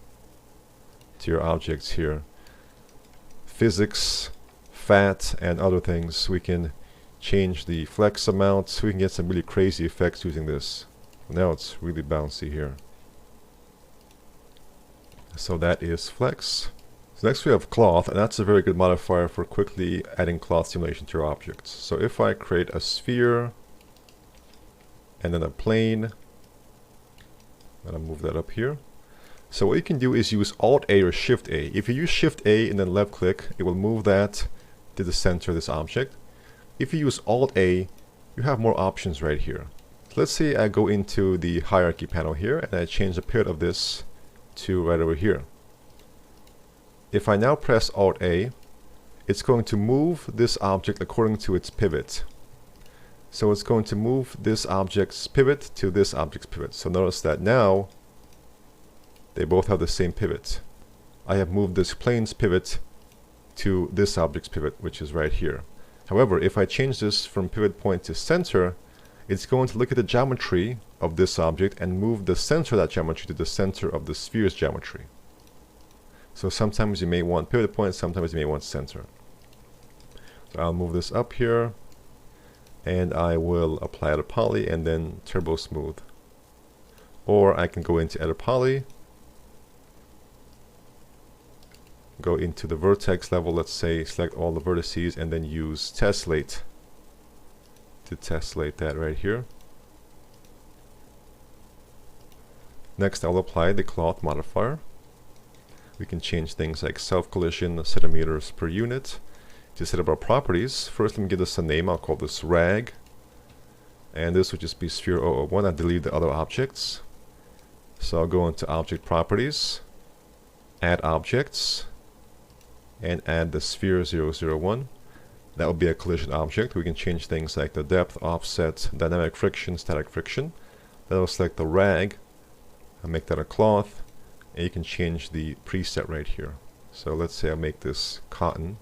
to your objects here. Physics, fat, and other things. We can change the flex amount. We can get some really crazy effects using this. Now it's really bouncy here. So that is flex. So next we have cloth, and that's a very good modifier for quickly adding cloth simulation to your objects. So if I create a sphere and then a plane, and I'll move that up here. So what you can do is use Alt-A or Shift-A. If you use Shift-A and then left-click, it will move that to the center of this object. If you use Alt-A, you have more options right here. So let's say I go into the hierarchy panel here, and I change the pivot of this to right over here. If I now press Alt-A, it's going to move this object according to its pivot. So it's going to move this object's pivot to this object's pivot. So notice that now they both have the same pivot. I have moved this plane's pivot to this object's pivot, which is right here. However, if I change this from pivot point to center, it's going to look at the geometry of this object and move the center of that geometry to the center of the sphere's geometry. So sometimes you may want pivot point, sometimes you may want center. So I'll move this up here, and I will apply Edit Poly and then turbo smooth. Or I can go into Edit Poly go into the vertex level, let's say, select all the vertices, and then use tessellate to tessellate that right here. Next, I'll apply the cloth modifier. We can change things like self-collision, centimeters per unit. To set up our properties, first let me give this a name. I'll call this rag. And this would just be sphere 001. I'll delete the other objects. So I'll go into object properties, add objects, and add the sphere 001. That will be a collision object. We can change things like the depth, offset, dynamic friction, static friction. Then I'll select the rag and make that a cloth, and you can change the preset right here. So let's say I make this cotton,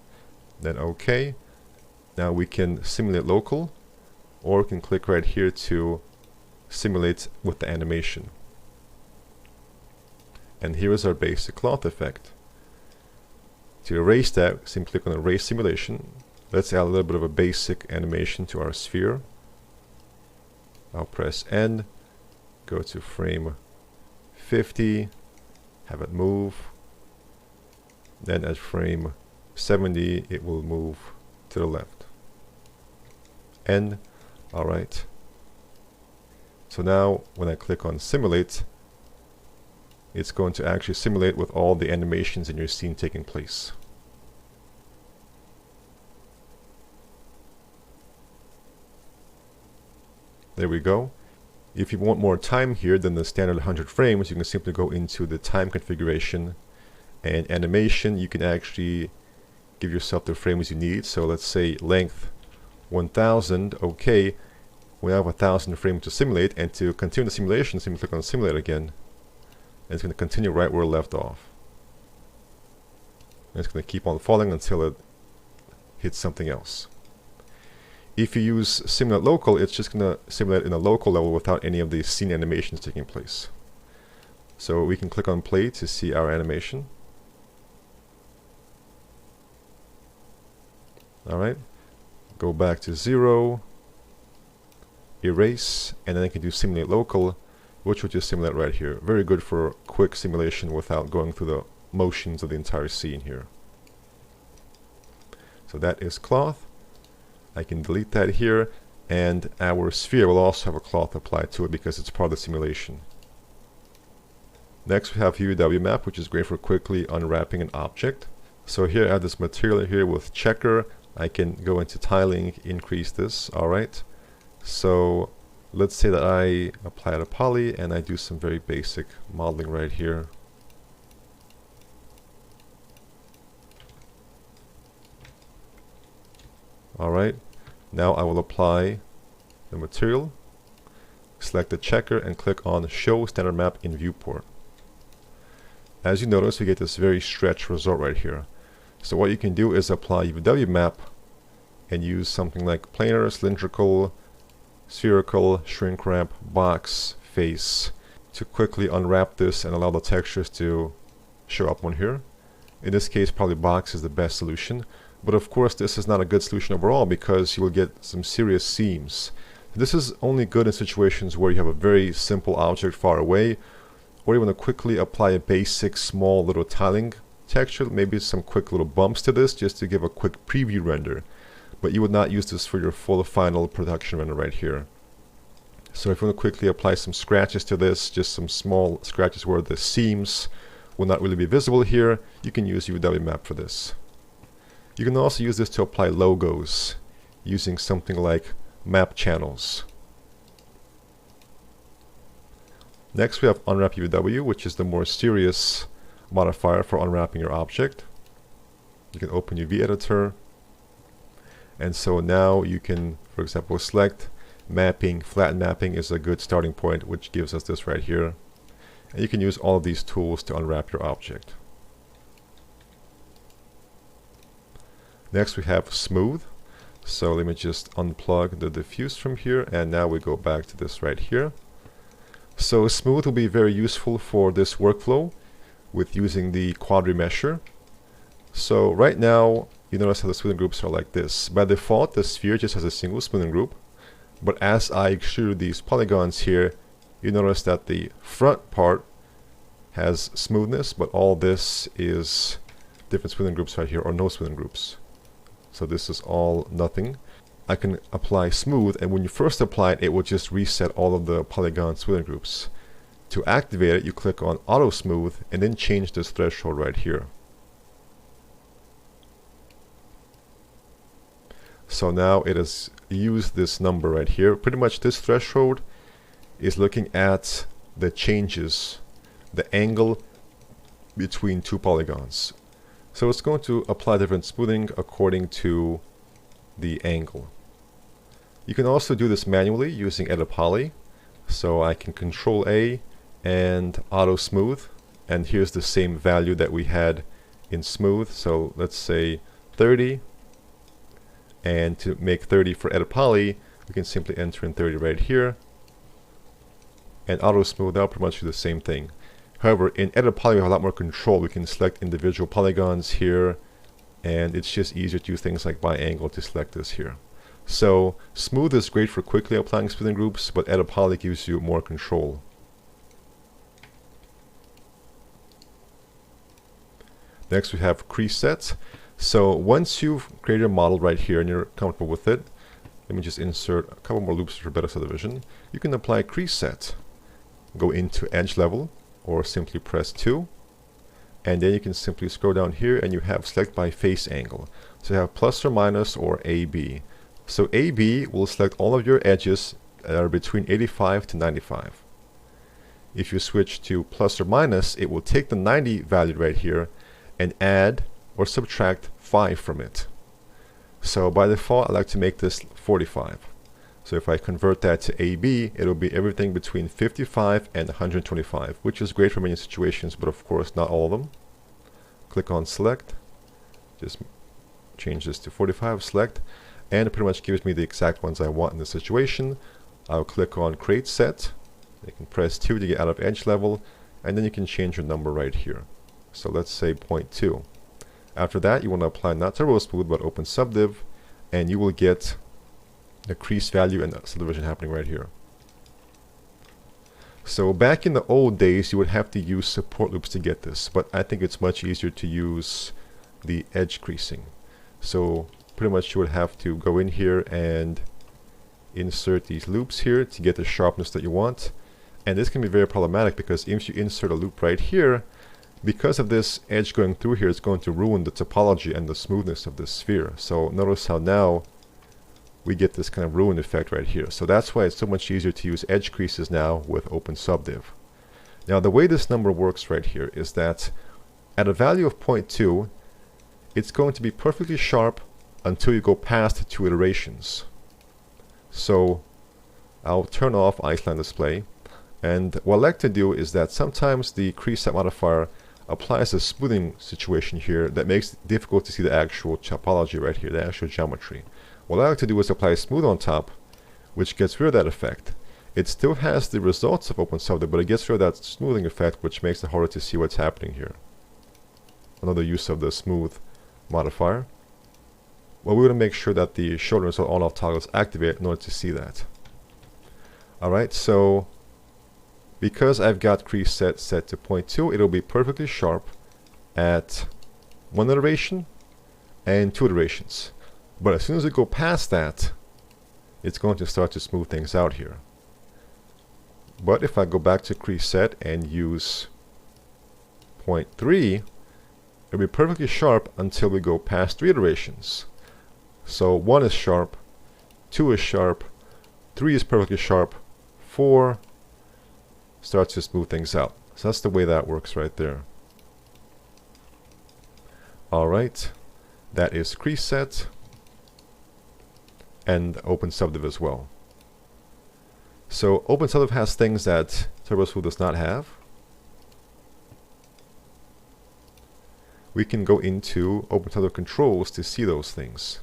then OK. Now we can simulate local, or we can click right here to simulate with the animation. And here is our basic cloth effect. To erase that, simply click on Erase Simulation. Let's add a little bit of a basic animation to our sphere. I'll press N, go to frame 50, have it move. Then at frame 70, it will move to the left. N, alright. So now when I click on Simulate, it's going to actually simulate with all the animations in your scene taking place. There we go. If you want more time here than the standard 100 frames, you can simply go into the time configuration and animation. You can actually give yourself the frames you need. So let's say length 1000, okay. We have 1000 frames to simulate, and to continue the simulation, simply click on Simulate again. And it's going to continue right where it left off. And it's going to keep on falling until it hits something else. If you use Simulate Local, it's just going to simulate in a local level without any of the scene animations taking place. So we can click on Play to see our animation. Alright, go back to 0, erase, and then I can do Simulate Local, which will just simulate right here. Very good for quick simulation without going through the motions of the entire scene here. So that is cloth. I can delete that here, and our sphere will also have a cloth applied to it because it's part of the simulation. Next we have UV map, which is great for quickly unwrapping an object. So here I have this material here with checker. I can go into tiling, increase this. Alright, so let's say that I apply a poly and I do some very basic modeling right here. Alright, now I will apply the material, select the checker, and click on Show Standard Map in Viewport. As you notice, we get this very stretched result right here. So what you can do is apply UV map and use something like planar, cylindrical, spherical, shrink wrap, box, face to quickly unwrap this and allow the textures to show up on here. In this case, probably box is the best solution. But of course, this is not a good solution overall because you will get some serious seams. This is only good in situations where you have a very simple object far away, or you want to quickly apply a basic small little tiling texture, maybe some quick little bumps to this just to give a quick preview render. But you would not use this for your full final production render right here. So if you want to quickly apply some scratches to this, just some small scratches where the seams will not really be visible here, you can use UV map for this. You can also use this to apply logos using something like map channels. Next we have Unwrap UV, which is the more serious modifier for unwrapping your object. You can open UV editor, and so now you can, for example, select mapping. Flat mapping is a good starting point, which gives us this right here. And you can use all of these tools to unwrap your object. Next we have smooth. So let me just unplug the diffuse from here, and now we go back to this right here. So smooth will be very useful for this workflow with using the quadri mesher. So right now you notice how the smoothing groups are like this. By default the sphere just has a single smoothing group, but as I extrude these polygons here, you notice that the front part has smoothness, but all this is different smoothing groups right here or no smoothing groups. So this is all nothing. I can apply smooth, and when you first apply it, it will just reset all of the polygon smoothing groups. To activate it, you click on auto smooth and then change this threshold right here. So now it has used this number right here. Pretty much this threshold is looking at the changes, the angle between two polygons. So it's going to apply different smoothing according to the angle. You can also do this manually using Edit Poly. So I can Control A and auto smooth, and here's the same value that we had in smooth. So let's say 30, and to make 30 for Edit Poly, we can simply enter in 30 right here, and auto smooth out pretty much do the same thing. However, in Edit Poly we have a lot more control. We can select individual polygons here, and it's just easier to use things like by angle to select this here. So smooth is great for quickly applying smoothing groups, but Edit Poly gives you more control. Next we have crease set. So once you've created a model right here and you're comfortable with it, let me just insert a couple more loops for better subdivision. You can apply crease set. Go into edge level, or simply press 2, and then you can simply scroll down here and you have select by face angle. So you have plus or minus or AB. So AB will select all of your edges that are between 85 to 95. If you switch to plus or minus, it will take the 90 value right here and add or subtract 5 from it. So by default I like to make this 45. So if I convert that to AB, it'll be everything between 55 and 125, which is great for many situations, but of course not all of them. Click on select, just change this to 45, select, and it pretty much gives me the exact ones I want in this situation. I'll click on create set, you can press 2 to get out of edge level, and then you can change your number right here. So let's say 0.2. After that you want to apply not turbo smooth but open subdiv, and you will get the crease value and the subdivision happening right here. So back in the old days you would have to use support loops to get this, but I think it's much easier to use the edge creasing. So pretty much you would have to go in here and insert these loops here to get the sharpness that you want, and this can be very problematic because if you insert a loop right here, because of this edge going through here, it's going to ruin the topology and the smoothness of this sphere. So notice how now we get this kind of ruin effect right here. So that's why it's so much easier to use edge creases now with open subdiv. Now the way this number works right here is that at a value of 0.2, it's going to be perfectly sharp until you go past 2 iterations. So I'll turn off iceline display, and what I like to do is that sometimes the crease set modifier applies a smoothing situation here that makes it difficult to see the actual topology right here, the actual geometry. What I like to do is apply smooth on top, which gets rid of that effect. It still has the results of open subdiv, but it gets rid of that smoothing effect, which makes it harder to see what's happening here. Another use of the smooth modifier. Well, we want to make sure that the show result on-off toggle is activated in order to see that. Alright, so because I've got crease set to 0.2, it'll be perfectly sharp at 1 iteration and 2 iterations. But as soon as we go past that, it's going to start to smooth things out here. But if I go back to crease set and use 0.3, it'll be perfectly sharp until we go past 3 iterations. So 1 is sharp, 2 is sharp, 3 is perfectly sharp, 4 starts to smooth things out. So that's the way that works right there. Alright, that is crease set and open subdiv as well. So open subdiv has things that turbo smooth does not have. We can go into open subdiv controls to see those things.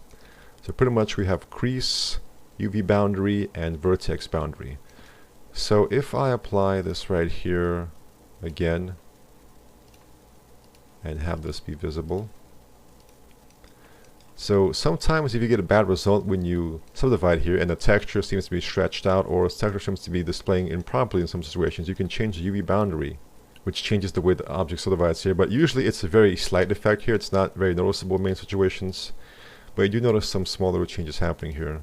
So pretty much we have crease, UV boundary, and vertex boundary. So if I apply this right here again and have this be visible. So sometimes if you get a bad result when you subdivide here and the texture seems to be stretched out or the texture seems to be displaying improperly in some situations, you can change the UV boundary which changes the way the object subdivides here. But usually it's a very slight effect here. It's not very noticeable in many situations. But you do notice some small little changes happening here.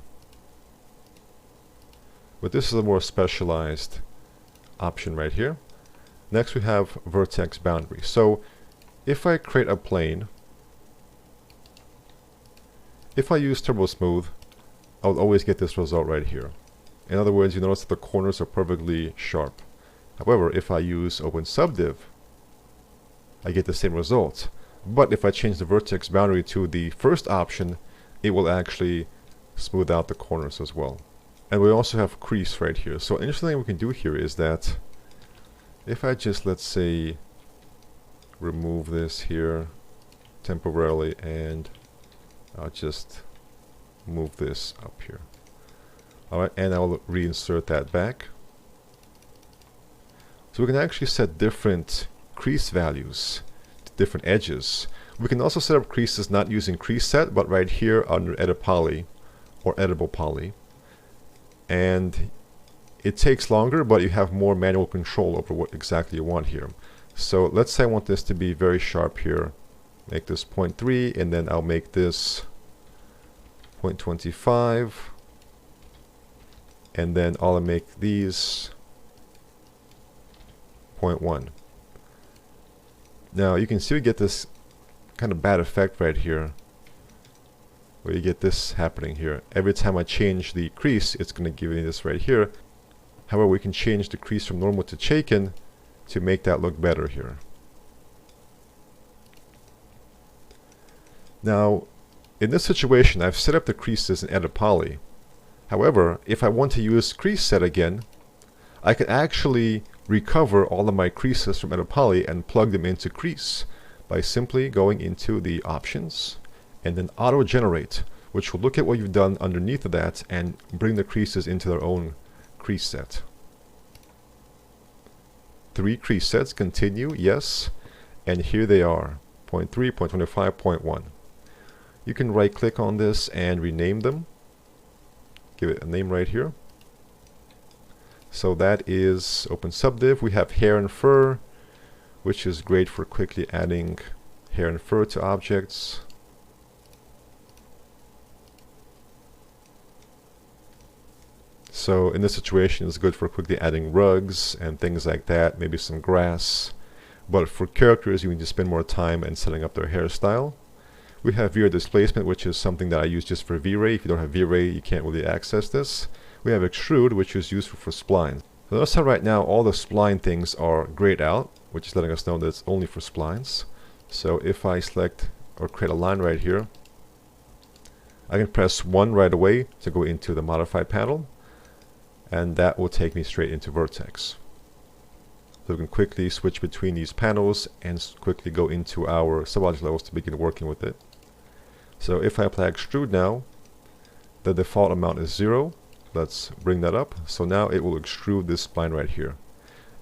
But this is a more specialized option right here. Next we have vertex boundary. So if I create a plane, if I use Turbo Smooth, I'll always get this result right here. In other words, you notice that the corners are perfectly sharp. However, if I use Open Subdiv, I get the same result. But if I change the vertex boundary to the first option, it will actually smooth out the corners as well. And we also have crease right here. So an interesting thing we can do here is that if I just, let's say, remove this here temporarily, and I'll just move this up here. Alright, and I'll reinsert that back. So we can actually set different crease values to different edges. We can also set up creases not using crease set, but right here under Edit Poly or Editable Poly. And it takes longer, but you have more manual control over what exactly you want here. So let's say I want this to be very sharp here. Make this 0.3, and then I'll make this 0.25. And then I'll make these 0.1. Now you can see we get this kind of bad effect right here, where you get this happening here. Every time I change the crease, it's going to give me this right here. However, we can change the crease from normal to Chaikin to make that look better here. Now, in this situation, I've set up the creases in Edit Poly. However, if I want to use crease set again, I can actually recover all of my creases from Edit Poly and plug them into crease by simply going into the options and then auto generate, which will look at what you've done underneath of that and bring the creases into their own crease set. 3 crease sets, continue, yes, and here they are, 0.3, 0.25, 0.1. You can right click on this and rename them. Give it a name right here. So that is Open Subdiv. We have hair and fur, which is great for quickly adding hair and fur to objects. So in this situation, it's good for quickly adding rugs and things like that, maybe some grass. But for characters, you need to spend more time in setting up their hairstyle. We have V-Ray Displacement, which is something that I use just for V-Ray. If you don't have V-Ray, you can't really access this. We have Extrude, which is useful for splines. So notice how right now all the spline things are grayed out, which is letting us know that it's only for splines. So if I select or create a line right here, I can press 1 right away to go into the Modify panel, and that will take me straight into Vertex. So we can quickly switch between these panels and quickly go into our subobject levels to begin working with it. So if I apply Extrude now, the default amount is 0. Let's bring that up. So now it will extrude this spline right here.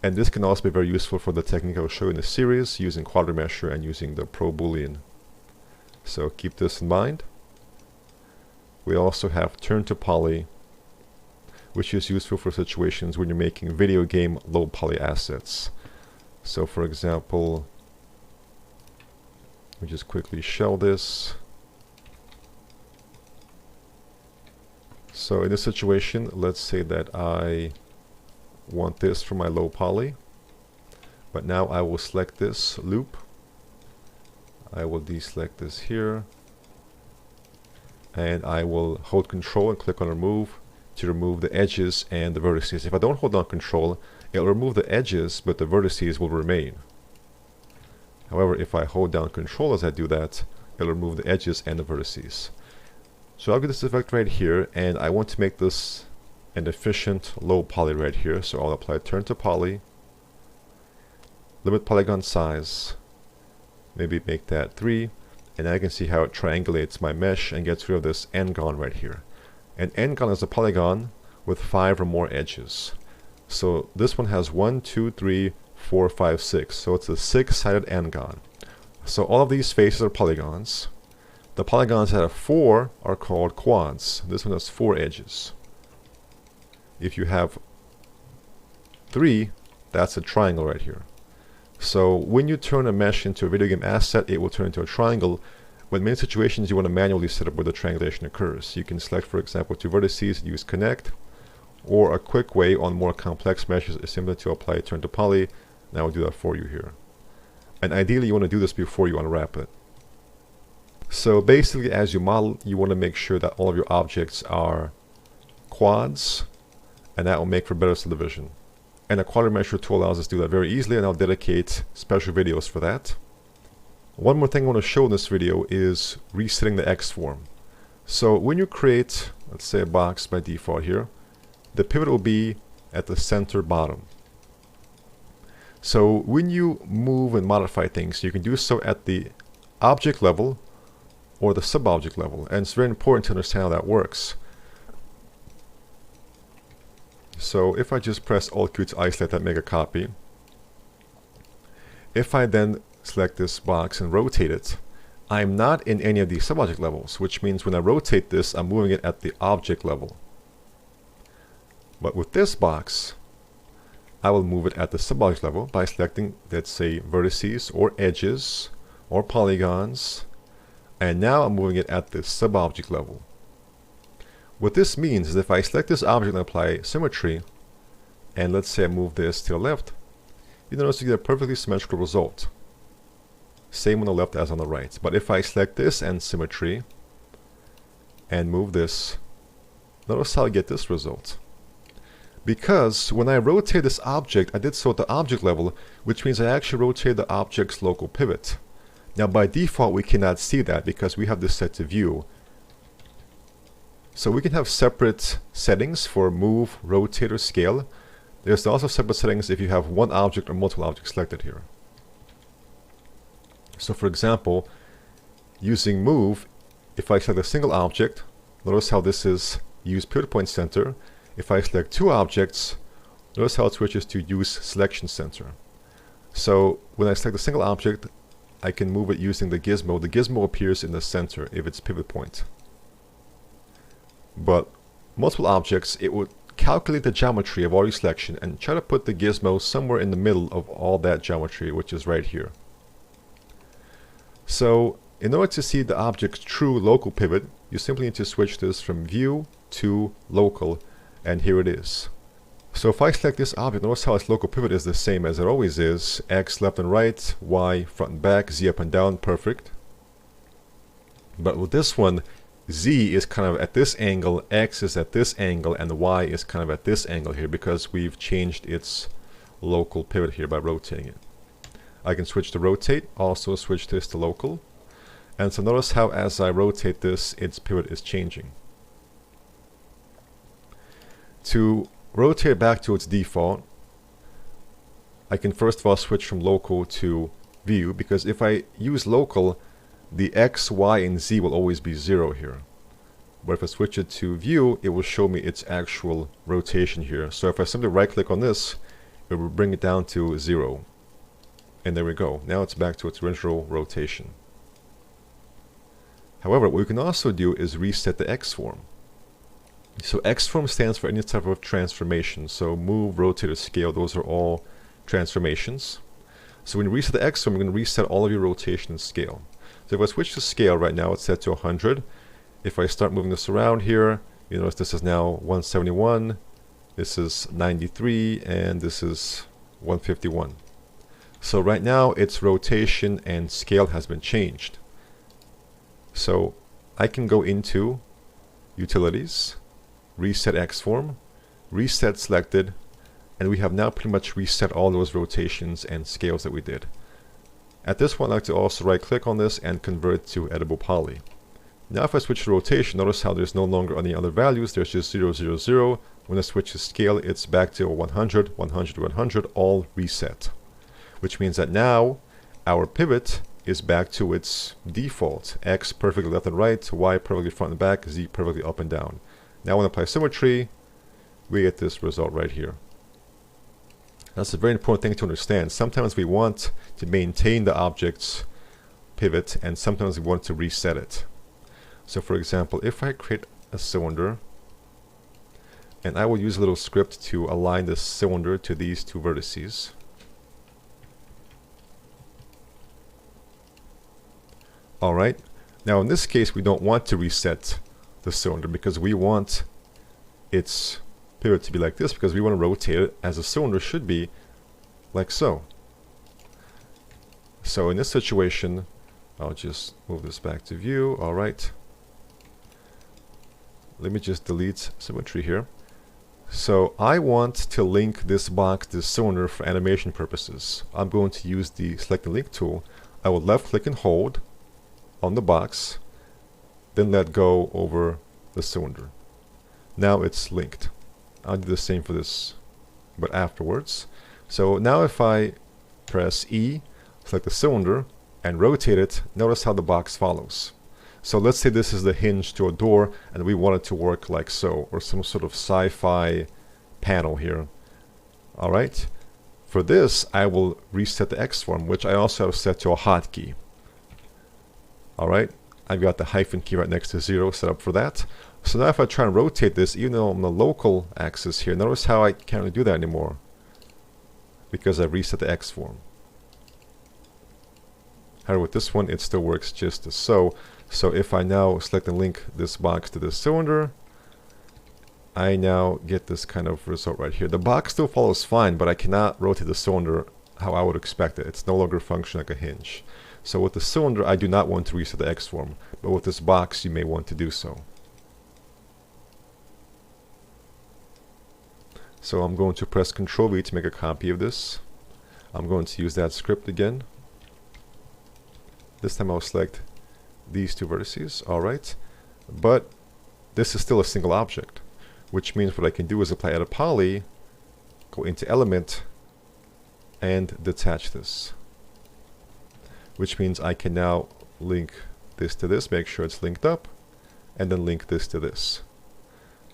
And this can also be very useful for the technique I will show you in the series, using QuadraMesher and using the Pro Boolean. So keep this in mind. We also have Turn to Poly, which is useful for situations when you're making video game low poly assets. So for example, we just quickly shell this. So in this situation, let's say that I want this for my low poly, but now I will select this loop. I will deselect this here, and I will hold Control and click on Remove to remove the edges and the vertices. If I don't hold down Control, it'll remove the edges, but the vertices will remain. However, if I hold down Control as I do that, it'll remove the edges and the vertices. So I'll get this effect right here, and I want to make this an efficient low poly right here. So I'll apply Turn to Poly, limit polygon size, maybe make that 3, and I can see how it triangulates my mesh and gets rid of this n-gon right here. An n-gon is a polygon with 5 or more edges. So this one has 1, 2, 3, 4, 5, 6. So it's a 6-sided n-gon. So all of these faces are polygons. The polygons that have 4 are called quads. This one has 4 edges. If you have 3, that's a triangle right here. So when you turn a mesh into a video game asset, it will turn into a triangle. But in many situations, you want to manually set up where the triangulation occurs. You can select, for example, two vertices, use connect, or a quick way on more complex meshes is simply to apply turn to poly. And I will do that for you here. And ideally, you want to do this before you unwrap it. So basically, as you model, you want to make sure that all of your objects are quads, and that will make for better subdivision. And a quadrant measure tool allows us to do that very easily, and I'll dedicate special videos for that. One more thing I want to show in this video is resetting the X form. So when you create, let's say, a box by default here, the pivot will be at the center bottom. So when you move and modify things, you can do so at the object level or the sub-object level, and it's very important to understand how that works. So if I just press Alt-Q to isolate that, make a copy. If I then select this box and rotate it, I'm not in any of these sub-object levels, which means when I rotate this, I'm moving it at the object level. But with this box, I will move it at the sub-object level by selecting, let's say, vertices or edges or polygons, and now I'm moving it at the sub-object level. What this means is if I select this object and apply symmetry, and let's say I move this to the left, you notice you get a perfectly symmetrical result. Same on the left as on the right. But if I select this and symmetry, and move this, notice how I get this result. Because when I rotate this object, I did so at the object level, which means I actually rotated the object's local pivot. Now by default, we cannot see that because we have this set to view. So we can have separate settings for move, rotate, or scale. There's also separate settings if you have one object or multiple objects selected here. So for example, using move, if I select a single object, notice how this is use pivot point center. If I select two objects, notice how it switches to use selection center. So when I select a single object, I can move it using the gizmo. The gizmo appears in the center if it's pivot point. But multiple objects, it would calculate the geometry of all your selection and try to put the gizmo somewhere in the middle of all that geometry, which is right here. So in order to see the object's true local pivot, you simply need to switch this from view to local, and here it is. So if I select this object, notice how its local pivot is the same as it always is. X left and right, Y front and back, Z up and down, perfect. But with this one, Z is kind of at this angle, X is at this angle, and Y is kind of at this angle here because we've changed its local pivot here by rotating it. I can switch to rotate, also switch this to local. And so notice how as I rotate this, its pivot is changing. To rotate back to its default, I can first of all switch from local to view, because if I use local, the X, Y, and Z will always be 0 here. But if I switch it to view, it will show me its actual rotation here. So if I simply right click on this, it will bring it down to 0. And there we go. Now it's back to its original rotation. However, what we can also do is reset the X form. So X form stands for any type of transformation. So move, rotate, or scale, those are all transformations. So when you reset the X form, you're going to reset all of your rotation and scale. So if I switch to scale right now, it's set to 100. If I start moving this around here, you notice this is now 171, this is 93, and this is 151. So right now its rotation and scale has been changed. So I can go into Utilities, Reset X Form, Reset Selected, and we have now pretty much reset all those rotations and scales that we did. At this point, I'd like to also right click on this and convert to Editable Poly. Now if I switch to rotation, notice how there's no longer any other values, there's just 0, 0, 0. When I switch to scale, it's back to 100, 100, 100, all reset. Which means that now our pivot is back to its default. X perfectly left and right, Y perfectly front and back, Z perfectly up and down. Now when I apply symmetry, we get this result right here. That's a very important thing to understand. Sometimes we want to maintain the object's pivot, and sometimes we want to reset it. So for example, if I create a cylinder, and I will use a little script to align this cylinder to these two vertices. Alright, now in this case we don't want to reset the cylinder because we want its pivot to be like this, because we want to rotate it as a cylinder should be, like so. So in this situation, I'll just move this back to view. Alright, let me just delete symmetry here. So I want to link this box to the cylinder for animation purposes. I'm going to use the select and link tool. I will left click and hold on the box, then let go over the cylinder. Now it's linked. I'll do the same for this, but afterwards. So now if I press E, select the cylinder, and rotate it, notice how the box follows. So let's say this is the hinge to a door, and we want it to work like so, or some sort of sci-fi panel here. Alright, for this I will reset the X form, which I also have set to a hotkey. Alright, I've got the hyphen key right next to 0 set up for that. So now if I try and rotate this, even though I'm on the local axis here, notice how I can't really do that anymore, because I reset the X form. However, with this one, it still works just as so. So if I now select and link this box to this cylinder, I now get this kind of result right here. The box still follows fine, but I cannot rotate the cylinder how I would expect it. It's no longer functioning like a hinge. So with the cylinder, I do not want to reset the X form, but with this box, you may want to do so. So I'm going to press Ctrl V to make a copy of this. I'm going to use that script again. This time I'll select these two vertices, alright. But this is still a single object, which means what I can do is apply Edit Poly, go into Element, and detach this. Which means I can now link this to this, make sure it's linked up, and then link this to this.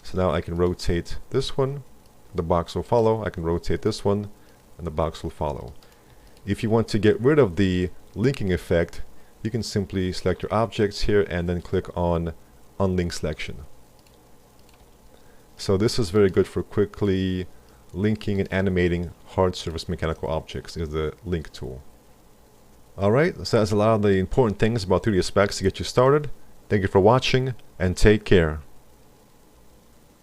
So now I can rotate this one, the box will follow. I can rotate this one, and the box will follow. If you want to get rid of the linking effect, you can simply select your objects here and then click on Unlink Selection. So this is very good for quickly linking and animating hard surface mechanical objects, is the link tool. Alright, so that's a lot of the important things about 3ds Specs to get you started. Thank you for watching, and take care.